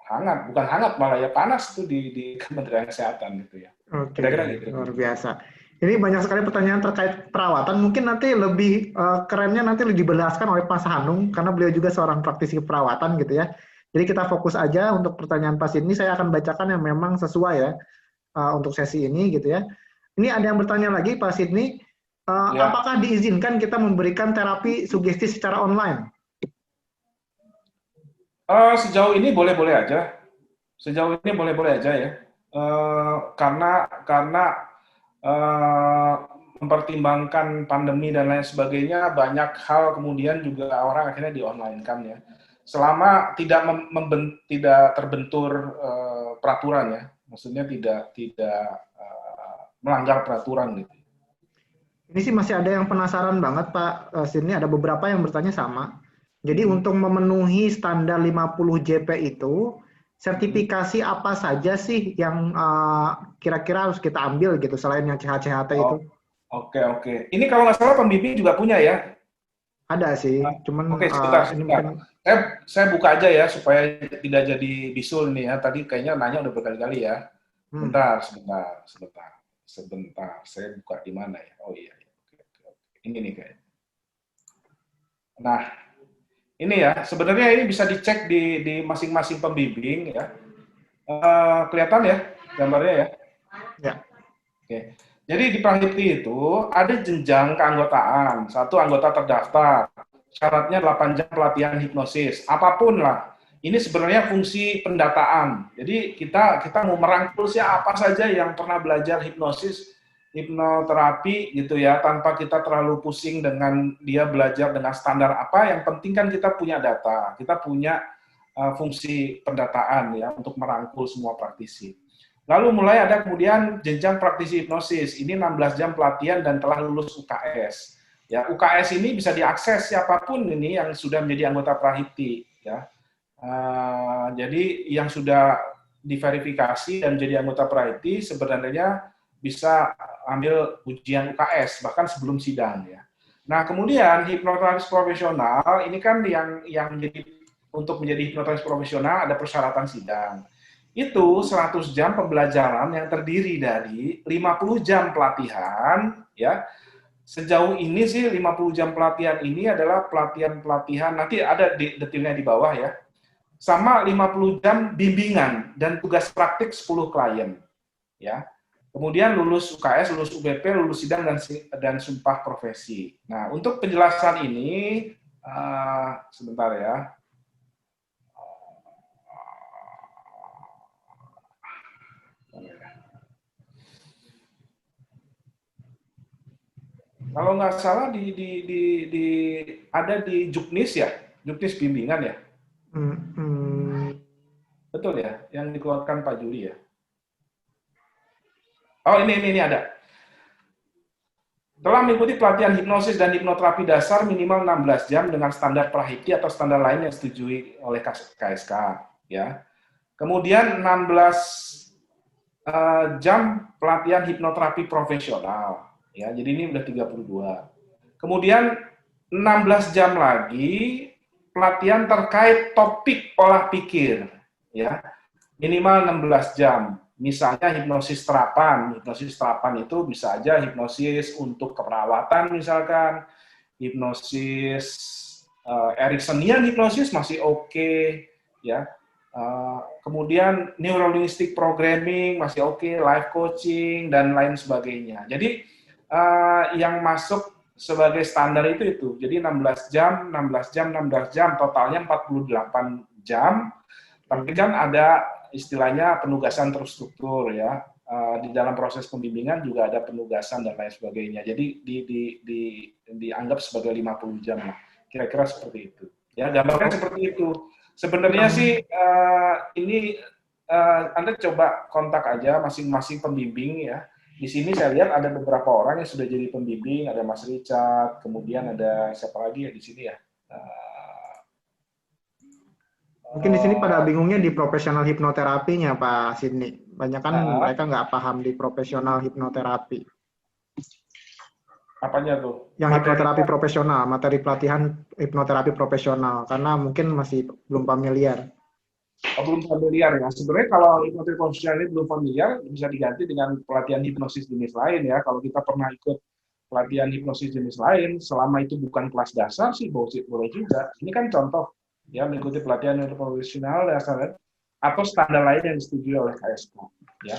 hangat, bukan hangat malah ya panas tuh di Kementerian Kesehatan gitu ya. Oke, Kira-kira gitu. luar biasa. Ini banyak sekali pertanyaan terkait perawatan. Mungkin nanti lebih kerennya nanti dijelaskan oleh Pak Hanung, karena beliau juga seorang praktisi perawatan gitu ya. Jadi kita fokus aja untuk pertanyaan Pak Sidney. Saya akan bacakan yang memang sesuai ya untuk sesi ini gitu ya. Ini ada yang bertanya lagi Pak Sidney, apakah diizinkan kita memberikan terapi sugesti secara online? Sejauh ini boleh-boleh aja. Sejauh ini boleh-boleh aja ya. Karena mempertimbangkan pandemi dan lain sebagainya, banyak hal kemudian juga orang akhirnya di-online-kan ya. Selama tidak terbentur peraturan ya, maksudnya tidak melanggar peraturan gitu. Ini sih masih ada yang penasaran banget Pak Sidney, ada beberapa yang bertanya sama. Jadi untuk memenuhi standar 50 JP itu, sertifikasi apa saja sih yang kira-kira harus kita ambil gitu selain yang CHCHT itu? Oke. Ini kalau nggak salah pembimbing juga punya ya? Ada sih, cuman Oke, sebentar. Saya buka aja ya supaya tidak jadi bisul nih ya. Tadi kayaknya nanya udah berkali-kali ya. Sebentar. Saya buka di mana ya? Oh iya. Ini nih kayaknya. Nah, ini ya. Sebenarnya ini bisa dicek di masing-masing pembimbing ya. Kelihatan ya gambarnya ya? Ya. Oke. Jadi di Prahiti itu ada jenjang keanggotaan. Satu, anggota terdaftar. Syaratnya 8 jam pelatihan hipnosis. Apapun lah. Ini sebenarnya fungsi pendataan. Jadi kita mau merangkul siapa saja yang pernah belajar hipnosis, hipnoterapi gitu ya, tanpa kita terlalu pusing dengan dia belajar dengan standar apa. Yang penting kan kita punya data. Kita punya fungsi pendataan ya untuk merangkul semua praktisi. Lalu mulai ada kemudian jenjang praktisi hipnosis. Ini 16 jam pelatihan dan telah lulus UKS. Ya, UKS ini bisa diakses siapapun ini yang sudah menjadi anggota Prahiti. Ya. Jadi yang sudah diverifikasi dan menjadi anggota Prahiti sebenarnya bisa ambil ujian UKS bahkan sebelum sidang. Ya. Nah kemudian hipnoterapis profesional ini kan yang menjadi untuk menjadi hipnoterapis profesional ada persyaratan sidang. Itu 100 jam pembelajaran yang terdiri dari 50 jam pelatihan, ya. Sejauh ini sih 50 jam pelatihan ini adalah pelatihan-pelatihan, nanti ada detailnya di bawah ya, sama 50 jam bimbingan dan tugas praktik 10 klien, ya. Kemudian lulus UKS, lulus UBP, lulus sidang dan sumpah profesi. Nah, untuk penjelasan ini, sebentar ya. Kalau nggak salah ada di Juknis ya, Juknis bimbingan ya. Betul ya, yang dikeluarkan Pak Juli ya. Oh ini ada. Telah mengikuti pelatihan hipnosis dan hipnoterapi dasar minimal 16 jam dengan standar Prahiti atau standar lain yang disetujui oleh KSK ya. Kemudian 16 jam pelatihan hipnoterapi profesional. Ya, jadi ini udah 32. Kemudian 16 jam lagi pelatihan terkait topik pola pikir. Ya, minimal 16 jam. Misalnya hipnosis terapan. Hipnosis terapan itu bisa aja hipnosis untuk keperawatan misalkan, hipnosis Ericksonian hipnosis masih oke, ya. Kemudian neurolinguistic programming masih oke, life coaching dan lain sebagainya. Jadi yang masuk sebagai standar itu. Jadi 16 jam, 16 jam, 16 jam, totalnya 48 jam. Tapi kan ada istilahnya penugasan terstruktur ya. Di dalam proses pembimbingan juga ada penugasan dan lain sebagainya. Jadi dianggap sebagai 50 jam lah. Kira-kira seperti itu. Ya, gambarnya seperti itu. Sebenarnya sih ini Anda coba kontak aja masing-masing pembimbing ya. Di sini saya lihat ada beberapa orang yang sudah jadi pembimbing, ada Mas Richard, kemudian ada siapa lagi ya di sini ya? Mungkin di sini pada bingungnya di profesional hipnoterapinya, Pak Sidney. Banyak kan mereka nggak paham di profesional hipnoterapi. Apanya tuh? Yang hipnoterapi profesional, materi pelatihan hipnoterapi profesional, karena mungkin masih belum familiar. Oh, belum familiar ya. Sebenarnya kalau hipnosis profesional ini belum familiar, bisa diganti dengan pelatihan hipnosis jenis lain ya. Kalau kita pernah ikut pelatihan hipnosis jenis lain, selama itu bukan kelas dasar sih boleh juga. Ini kan contoh ya, mengikuti pelatihan profesional dasar atau standar lain yang disetujui oleh KSK ya.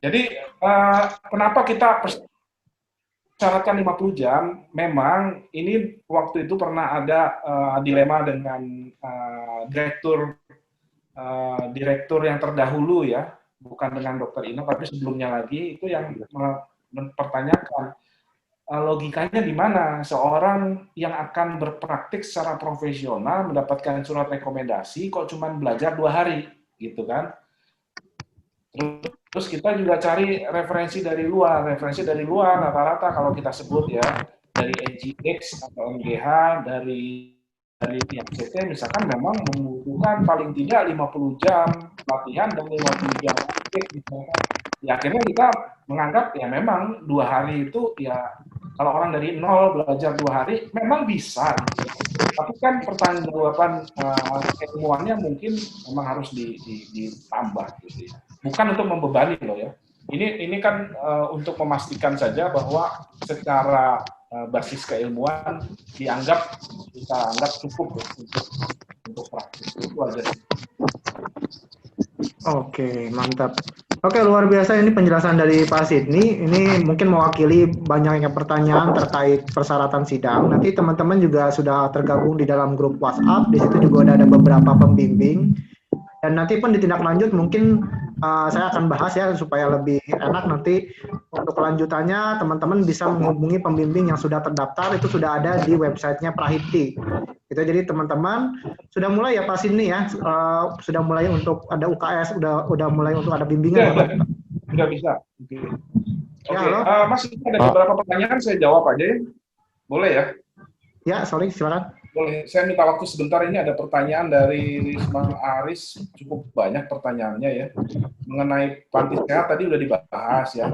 Jadi kenapa kita syaratkan 50 jam? Memang ini waktu itu pernah ada dilema dengan direktur yang terdahulu ya, bukan dengan Dokter Ina, tapi sebelumnya lagi itu yang mempertanyakan logikanya di mana seorang yang akan berpraktik secara profesional mendapatkan surat rekomendasi kok cuma belajar 2 hari gitu kan. Terus kita juga cari referensi dari luar rata-rata kalau kita sebut ya dari NGX atau MGH dari pihak CT misalkan memang membutuhkan paling tidak 50 jam latihan dan 50 jam praktik misalkan. Ya akhirnya kita menganggap ya memang 2 hari itu ya kalau orang dari nol belajar 2 hari memang bisa. Tapi kan pertanggungjawaban keilmuannya mungkin memang harus ditambah gitu ya. Bukan untuk membebani loh ya. Ini kan untuk memastikan saja bahwa secara basis keilmuan kita anggap cukup untuk praktis. Itu aja sih. Oke, mantap. Oke, luar biasa ini penjelasan dari Pak Sidney. Ini mungkin mewakili banyaknya pertanyaan terkait persyaratan sidang. Nanti teman-teman juga sudah tergabung di dalam grup WhatsApp. Di situ juga ada beberapa pembimbing. Dan nanti pun ditindaklanjut mungkin saya akan bahas ya supaya lebih enak nanti untuk kelanjutannya teman-teman bisa menghubungi pembimbing yang sudah terdaftar, itu sudah ada di websitenya Prahiti. Gitu, jadi teman-teman sudah mulai ya Pak Sidney ya, sudah mulai untuk ada UKS, udah mulai untuk ada bimbingan. Ya, sudah bisa. Oke. Ya, Mas, ada beberapa pertanyaan saya jawab aja ya. Boleh ya? Ya, sorry, silakan. Boleh, saya minta waktu sebentar. Ini ada pertanyaan dari Risma Aris, cukup banyak pertanyaannya ya. Mengenai panti sehat tadi udah dibahas ya.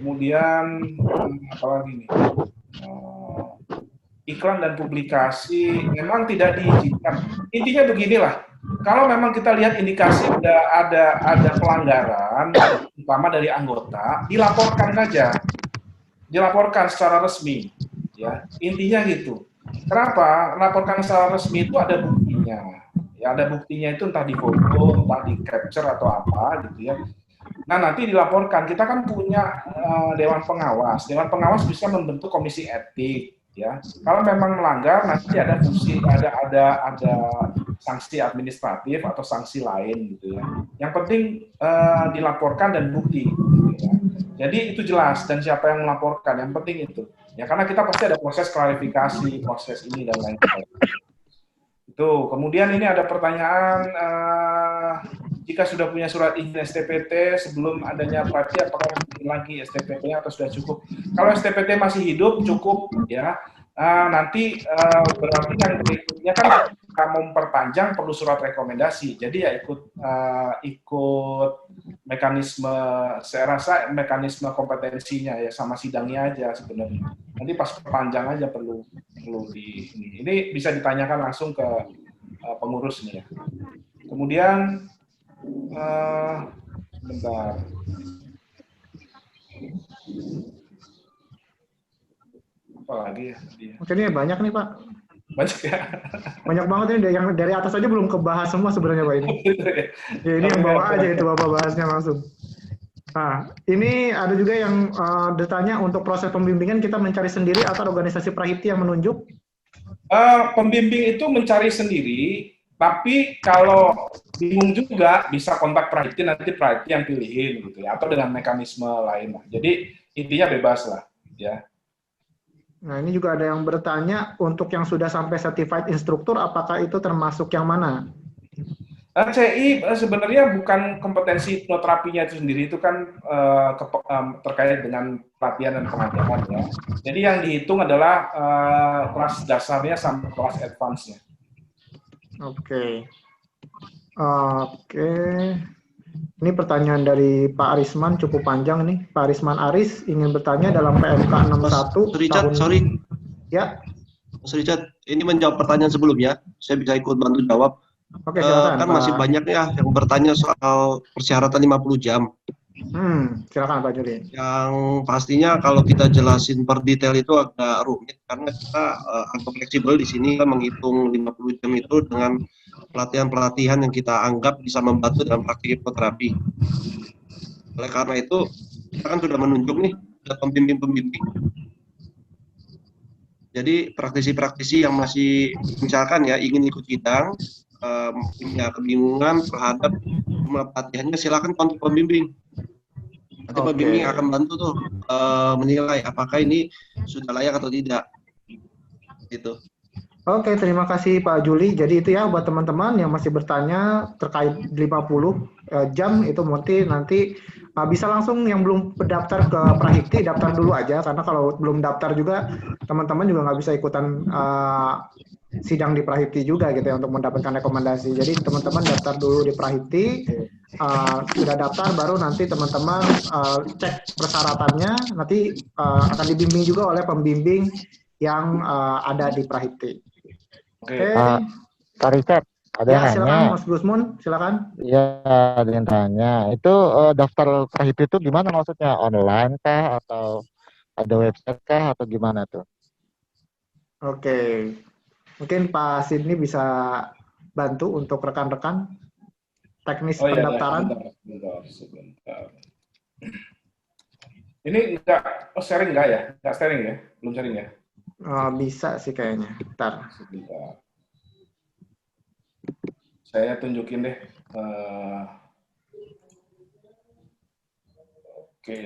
Kemudian, apa lagi nih? Iklan dan publikasi memang tidak diizinkan. Intinya beginilah, kalau memang kita lihat indikasi udah ada pelanggaran, terutama dari anggota, dilaporkan saja. Dilaporkan secara resmi. Ya, intinya gitu. Kenapa? Laporkan secara resmi itu ada buktinya. Ya, ada buktinya itu entah di foto, entah di capture atau apa gitu ya. Nah, nanti dilaporkan. Kita kan punya dewan pengawas. Dewan pengawas bisa membentuk komisi etik ya. Kalau memang melanggar nanti ada sanksi administratif atau sanksi lain gitu ya. Yang penting dilaporkan dan bukti gitu ya. Jadi itu jelas dan siapa yang melaporkan, yang penting itu. Ya karena kita pasti ada proses klarifikasi, proses ini dan lain sebagainya. Itu. Kemudian ini ada pertanyaan, jika sudah punya surat izin STPT sebelum adanya prati, apakah lagi STPT-nya atau sudah cukup? Kalau STPT masih hidup cukup ya. Nanti berarti yang berikutnya kan mau memperpanjang perlu surat rekomendasi. Jadi ya ikut mekanisme, saya rasa mekanisme kompetensinya ya sama sidangnya aja sebenarnya. Nanti pas perpanjang aja perlu di ini bisa ditanyakan langsung ke pengurus nih ya. Kemudian bentar. Apa lagi ya? Oke, ini banyak nih Pak. Banyak ya. Banyak banget ini, yang dari atas aja belum kebahas semua sebenarnya Pak ini. Ya, ini yang bawah aja itu Bapak bahasnya langsung. Nah, ini ada juga yang bertanya untuk proses pembimbingan kita mencari sendiri atau organisasi Prahiti yang menunjuk? Pembimbing itu mencari sendiri, tapi kalau bingung juga bisa kontak Prahiti, nanti Prahiti yang pilihin gitu ya, atau dengan mekanisme lain lah. Jadi intinya bebas lah ya. Nah, ini juga ada yang bertanya untuk yang sudah sampai certified instruktur, apakah itu termasuk yang mana? CI sebenarnya bukan kompetensi hipnoterapinya itu sendiri, itu kan terkait dengan pelatihan dan pengajaran ya. Jadi yang dihitung adalah kelas dasarnya sampai kelas advance-nya. Oke. Oke. Ini pertanyaan dari Pak Arisman cukup panjang nih. Pak Arisman Aris ingin bertanya dalam PMK 61 Mas Richard, tahun... sorry. Ya. Mas Richard, ini menjawab pertanyaan sebelumnya. Saya bisa ikut bantu jawab. Oke, silakan. Kan Pak. masih banyak ya yang bertanya soal persyaratan 50 jam. Silakan Pak Juli. Yang pastinya kalau kita jelasin per detail itu agak rumit karena kita agak fleksibel di sini kan menghitung 50 jam itu dengan pelatihan-pelatihan yang kita anggap bisa membantu dalam praktik hipnoterapi. Oleh karena itu, kita kan sudah menunjuk nih ada pembimbing-pembimbing. Jadi praktisi-praktisi yang masih misalkan ya ingin ikut sidang, punya kebingungan terhadap pelatihannya, silakan kontak pembimbing. Nanti pembimbing akan bantu tuh menilai apakah ini sudah layak atau tidak. Gitu. Oke, terima kasih Pak Juli. Jadi itu ya buat teman-teman yang masih bertanya terkait 50 jam itu nanti bisa langsung yang belum mendaftar ke Prahiti, daftar dulu aja karena kalau belum daftar juga teman-teman juga nggak bisa ikutan sidang di Prahiti juga gitu ya untuk mendapatkan rekomendasi. Jadi teman-teman daftar dulu di Prahiti, sudah daftar baru nanti teman-teman cek persyaratannya, nanti akan dibimbing juga oleh pembimbing yang ada di Prahiti. Oke. Pak Richard, ada yang nanya. Silakan Mas Gusmun, silakan. Iya, ada yang tanya. Itu daftar Prahiti itu gimana maksudnya? Online kah atau ada website kah atau gimana tuh? Oke. Mungkin Pak Sidney bisa bantu untuk rekan-rekan teknis pendaftaran. Sebentar. Ini enggak sharing enggak ya? Enggak sharing ya? Belum sharing ya? Bisa sih kayaknya. Bentar. Sebentar. Saya tunjukin deh. Oke,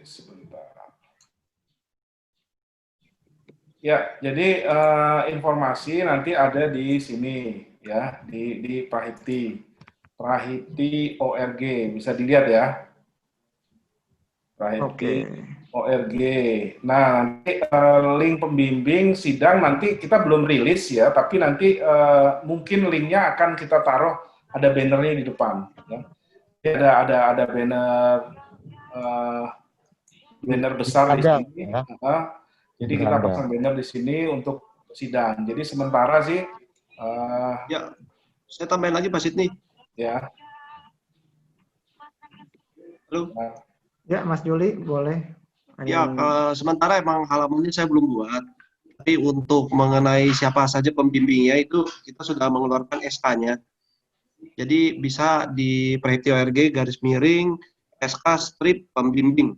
sebentar. Ya, jadi informasi nanti ada di sini ya, di Prahiti. Prahiti ORG, bisa dilihat ya. Prahiti ORG. Nah, nanti link pembimbing sidang nanti kita belum rilis ya, tapi nanti mungkin linknya akan kita taruh, ada bannernya di depan. Ya. Ada banner besar di sini. Ya. Jadi kita pasang banner di sini untuk sidang. Jadi sementara sih. Ya, saya tambahin lagi Pak Sidney. Ya. Halo. Ya, Mas Juli, boleh. Ya, sementara emang halamannya saya belum buat. Tapi untuk mengenai siapa saja pembimbingnya itu kita sudah mengeluarkan SK-nya. Jadi bisa di Prahiti ORG /SK strip pembimbing.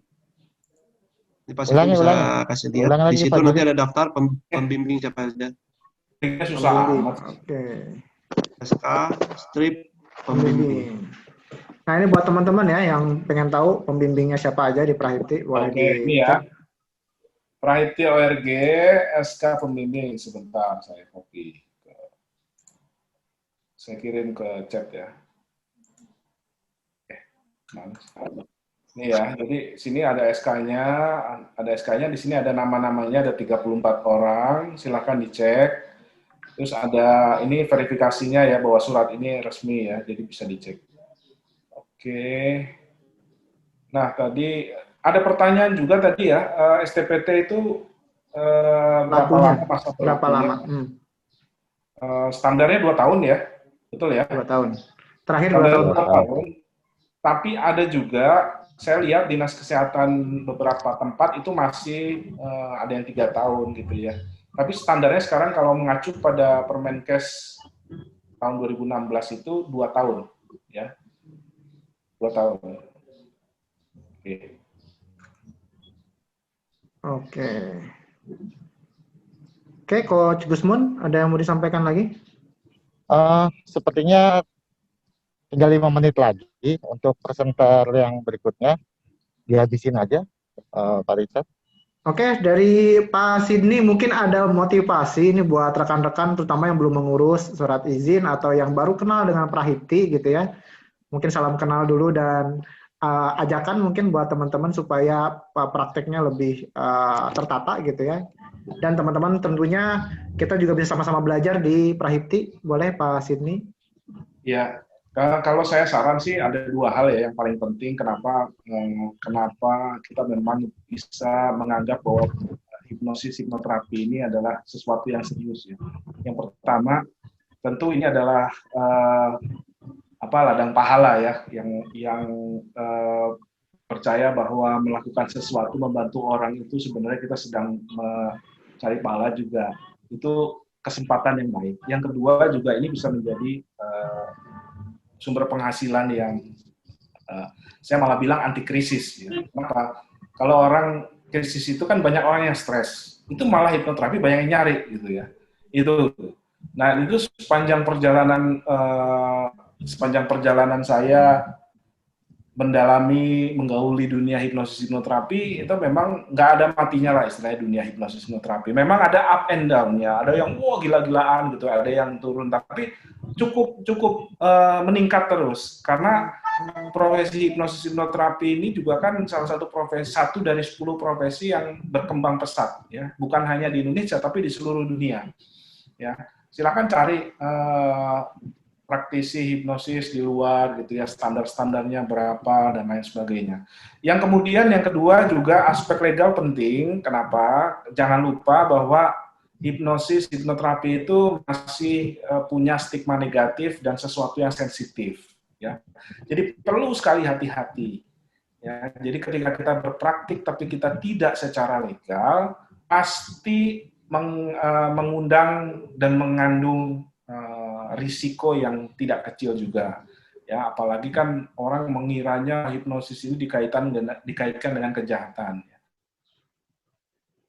Ini pasti bisa kasih lihat. Di situ nanti ada daftar pembimbing siapa saja. Susah. Oke. SK strip pembimbing. Nah, ini buat teman-teman ya yang pengen tahu pembimbingnya siapa aja di Prahiti. Oke, ini ya. Prahiti ORG, SK pembimbing. Sebentar, saya copy. Saya kirim ke chat ya. Ini ya, jadi sini ada SK-nya, di sini ada nama-namanya, ada 34 orang, silakan dicek. Terus ada ini verifikasinya ya bahwa surat ini resmi ya, jadi bisa dicek. Oke. Nah, tadi ada pertanyaan juga tadi ya, STPT itu berapa Lakunya lama masa berapa berlakunya? lama? Standarnya 2 tahun ya, betul ya? 2 tahun. Terakhir 2 Standarnya tahun. 2 tahun. Tapi ada juga, saya lihat dinas kesehatan beberapa tempat itu masih ada yang 3 tahun gitu ya. Tapi standarnya sekarang kalau mengacu pada Permenkes tahun 2016 itu 2 tahun, ya, 2 tahun. Oke. Oke. Oke, Coach Gusmun, ada yang mau disampaikan lagi? Sepertinya tinggal 5 menit lagi untuk presenter yang berikutnya. Dihabisin aja, Pak Richard. Oke, dari Pak Sidney mungkin ada motivasi ini buat rekan-rekan terutama yang belum mengurus surat izin atau yang baru kenal dengan Prahiti gitu ya. Mungkin salam kenal dulu dan ajakan mungkin buat teman-teman supaya prakteknya lebih tertata gitu ya. Dan teman-teman tentunya kita juga bisa sama-sama belajar di Prahiti. Boleh Pak Sidney? Ya, kalau saya saran sih ada 2 hal ya yang paling penting kenapa kita memang bisa menganggap bahwa hipnoterapi ini adalah sesuatu yang serius ya. Yang pertama, tentu ini adalah ladang pahala ya, yang percaya bahwa melakukan sesuatu membantu orang itu sebenarnya kita sedang mencari pahala juga. Itu kesempatan yang baik. Yang kedua juga ini bisa menjadi sumber penghasilan yang saya malah bilang anti krisis. Ya. Kenapa? Kalau orang krisis itu kan banyak orang yang stres. Itu malah hipnoterapi banyak yang nyari gitu ya. Itu. Nah itu sepanjang perjalanan saya menggauli dunia hipnoterapi itu memang nggak ada matinya lah istilahnya dunia hipnoterapi. Memang ada up and down-nya, ada yang gila-gilaan gitu, ada yang turun, tapi cukup meningkat terus karena profesi hipnoterapi ini juga kan salah satu profesi, 1 dari 10 profesi yang berkembang pesat ya, bukan hanya di Indonesia tapi di seluruh dunia. Ya, silakan cari praktisi hipnosis di luar gitu ya, standar-standarnya berapa dan lain sebagainya. Yang kemudian yang kedua juga aspek legal penting. Kenapa? Jangan lupa bahwa hipnoterapi itu masih punya stigma negatif dan sesuatu yang sensitif ya. Jadi perlu sekali hati-hati. Ya, jadi ketika kita berpraktik tapi kita tidak secara legal, pasti mengundang dan mengandung risiko yang tidak kecil juga ya, apalagi kan orang mengiranya hipnosis ini dikaitkan dengan kejahatan.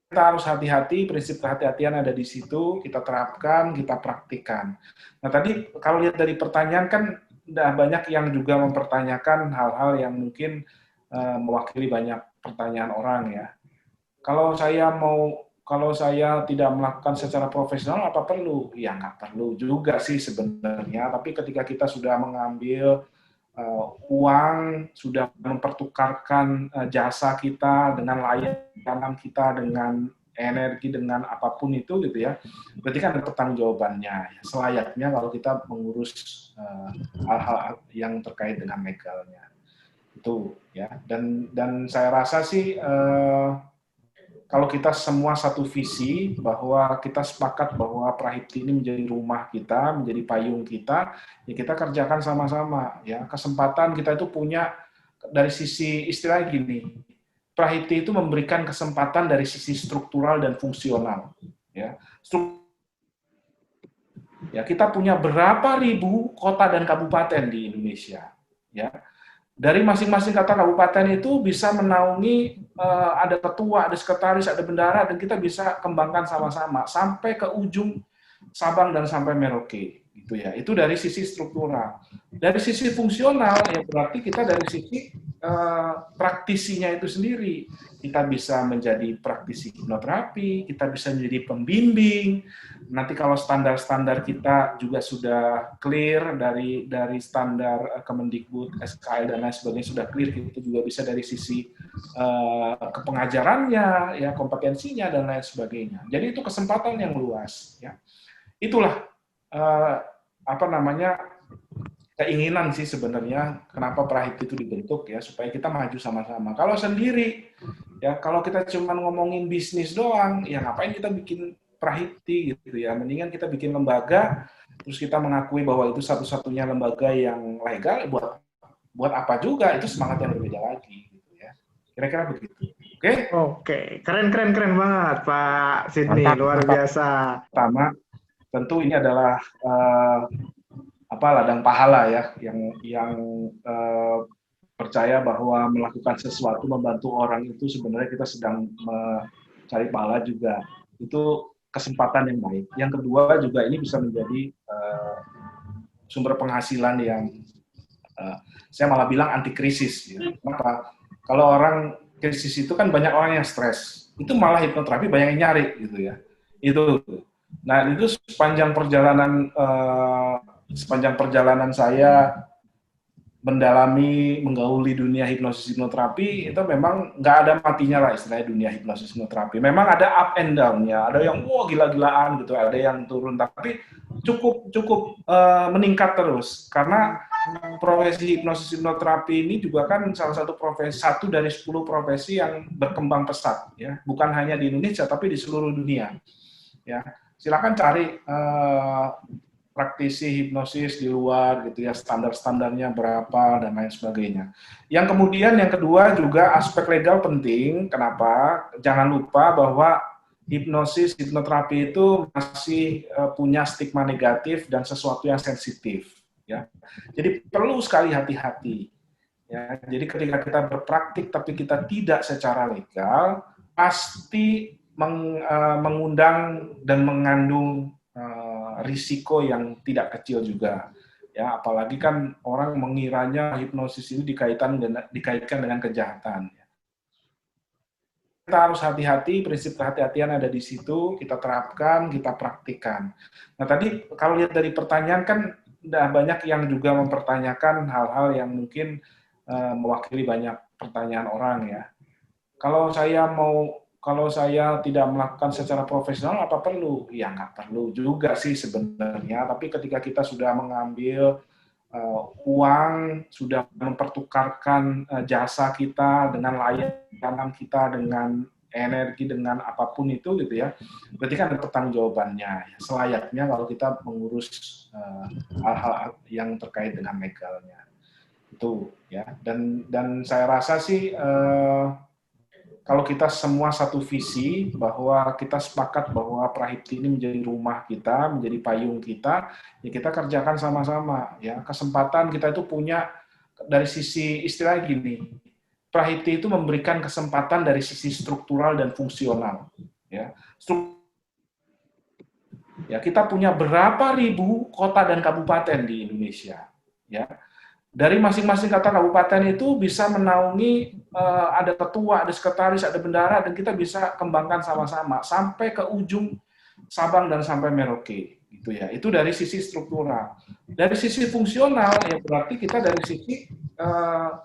Kita harus hati-hati, prinsip kehati-hatian ada di situ, kita terapkan, kita praktikkan. Nah tadi kalau lihat dari pertanyaan kan udah banyak yang juga mempertanyakan hal-hal yang mungkin mewakili banyak pertanyaan orang ya. Kalau saya tidak melakukan secara profesional, apa perlu? Ya nggak perlu juga sih sebenarnya, tapi ketika kita sudah mengambil uang, sudah mempertukarkan jasa kita dengan layanan kita, dengan energi, dengan apapun itu gitu ya, berarti kan ada pertanggungjawabannya. Ya, selayaknya kalau kita mengurus hal-hal yang terkait dengan legalnya. Itu ya, dan saya rasa sih kalau kita semua satu visi bahwa kita sepakat bahwa Prahiti ini menjadi rumah kita, menjadi payung kita, ya kita kerjakan sama-sama. Ya, kesempatan kita itu punya dari sisi istilah gini, Prahiti itu memberikan kesempatan dari sisi struktural dan fungsional. Ya, kita punya berapa ribu kota dan kabupaten di Indonesia. Ya, dari masing-masing kota kabupaten itu bisa menaungi ada ketua, ada sekretaris, ada bendara, dan kita bisa kembangkan sama-sama sampai ke ujung Sabang dan sampai Merauke, gitu ya. Itu dari sisi struktural. Dari sisi fungsional ya berarti kita dari sisi praktisinya itu sendiri. Kita bisa menjadi praktisi hipnoterapi, kita bisa menjadi pembimbing. Nanti kalau standar-standar kita juga sudah clear dari standar Kemendikbud, SKL dan lain sebagainya sudah clear, kita juga bisa dari sisi kepengajarannya, ya kompetensinya dan lain sebagainya. Jadi itu kesempatan yang luas, ya. itulah eh, apa namanya keinginan sih sebenarnya kenapa Prahiti itu dibentuk ya supaya kita maju sama-sama. Kalau sendiri ya kalau kita cuma ngomongin bisnis doang ya ngapain kita bikin Prahiti gitu ya. Mendingan kita bikin lembaga terus kita mengakui bahwa itu satu-satunya lembaga yang legal buat apa juga itu semangat yang berbeda lagi gitu ya. Kira-kira begitu. Oke? Oke, keren banget Pak Sidney, Mantap, luar mantap. biasa. Pertama, tentu ini adalah ladang pahala ya yang percaya bahwa melakukan sesuatu membantu orang itu sebenarnya kita sedang mencari pahala juga. Itu kesempatan yang baik. Yang kedua juga ini bisa menjadi sumber penghasilan yang saya malah bilang anti krisis. Ya. Kenapa? Kalau orang krisis itu kan banyak orang yang stres. Itu malah hipnoterapi banyak yang nyari gitu ya. Itu. Nah itu sepanjang perjalanan saya mendalami, menggauli dunia hipnosis hipnoterapi, itu memang nggak ada matinya lah istilahnya dunia hipnosis hipnoterapi. Memang ada up and down-nya, ada yang wah gila-gilaan gitu, ada yang turun, tapi cukup meningkat terus. Karena profesi hipnosis hipnoterapi ini juga kan salah satu profesi, 1 dari 10 profesi yang berkembang pesat, ya, bukan hanya di Indonesia tapi di seluruh dunia. Ya, silakan cari praktisi hipnosis di luar gitu ya, standar-standarnya berapa dan lain sebagainya. Yang kemudian yang kedua juga aspek legal penting. Kenapa? Jangan lupa bahwa hipnosis, hipnoterapi itu masih punya stigma negatif dan sesuatu yang sensitif ya. Jadi perlu sekali hati-hati. Ya, jadi ketika kita berpraktik tapi kita tidak secara legal, pasti mengundang dan mengandung risiko yang tidak kecil juga. Ya, apalagi kan orang mengiranya hipnosis ini dikaitkan dengan kejahatan. Kita harus hati-hati, prinsip kehati-hatian ada di situ, kita terapkan, kita praktikkan. Nah tadi kalau lihat dari pertanyaan kan udah banyak yang juga mempertanyakan hal-hal yang mungkin mewakili banyak pertanyaan orang ya. Kalau saya tidak melakukan secara profesional, apa perlu? Ya nggak perlu juga sih sebenarnya, tapi ketika kita sudah mengambil uang, sudah mempertukarkan jasa kita dengan layanan kita, dengan energi, dengan apapun itu gitu ya, berarti kan ada pertanggungjawabannya. Selayaknya kalau kita mengurus hal-hal yang terkait dengan legalnya. Itu ya. Dan saya rasa sih kalau kita semua satu visi bahwa kita sepakat bahwa Prahiti ini menjadi rumah kita, menjadi payung kita, ya kita kerjakan sama-sama. Ya, kesempatan kita itu punya dari sisi istilah gini, Prahiti itu memberikan kesempatan dari sisi struktural dan fungsional. Ya, kita punya berapa ribu kota dan kabupaten di Indonesia. Ya, dari masing-masing kota kabupaten itu bisa menaungi ada ketua, ada sekretaris, ada bendara, dan kita bisa kembangkan sama-sama sampai ke ujung Sabang dan sampai Merauke, gitu ya. Itu dari sisi struktural. Dari sisi fungsional, ya berarti kita dari sisi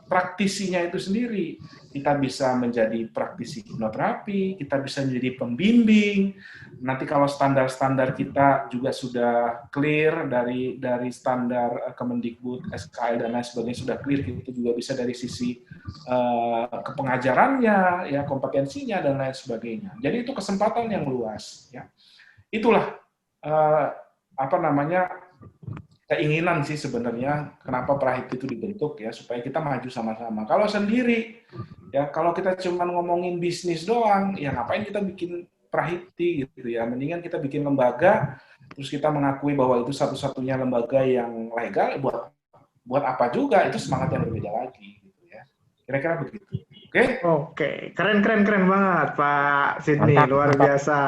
praktisinya itu sendiri. Kita bisa menjadi praktisi hipnoterapi, kita bisa menjadi pembimbing. Nanti kalau standar-standar kita juga sudah clear dari standar Kemendikbud, SKL dan lain sebagainya sudah clear, kita juga bisa dari sisi kepengajarannya, ya kompetensinya dan lain sebagainya. Jadi itu kesempatan yang luas. Ya. Itulah keinginan sih sebenarnya kenapa Prahiti itu dibentuk ya supaya kita maju sama-sama. Kalau sendiri ya kalau kita cuma ngomongin bisnis doang ya ngapain kita bikin Prahiti gitu ya. Mendingan kita bikin lembaga terus kita mengakui bahwa itu satu-satunya lembaga yang legal buat apa juga itu semangat yang berbeda lagi gitu ya. Kira-kira begitu. Oke? Oke, keren banget Pak Sidney, Mantap, luar mantap. biasa.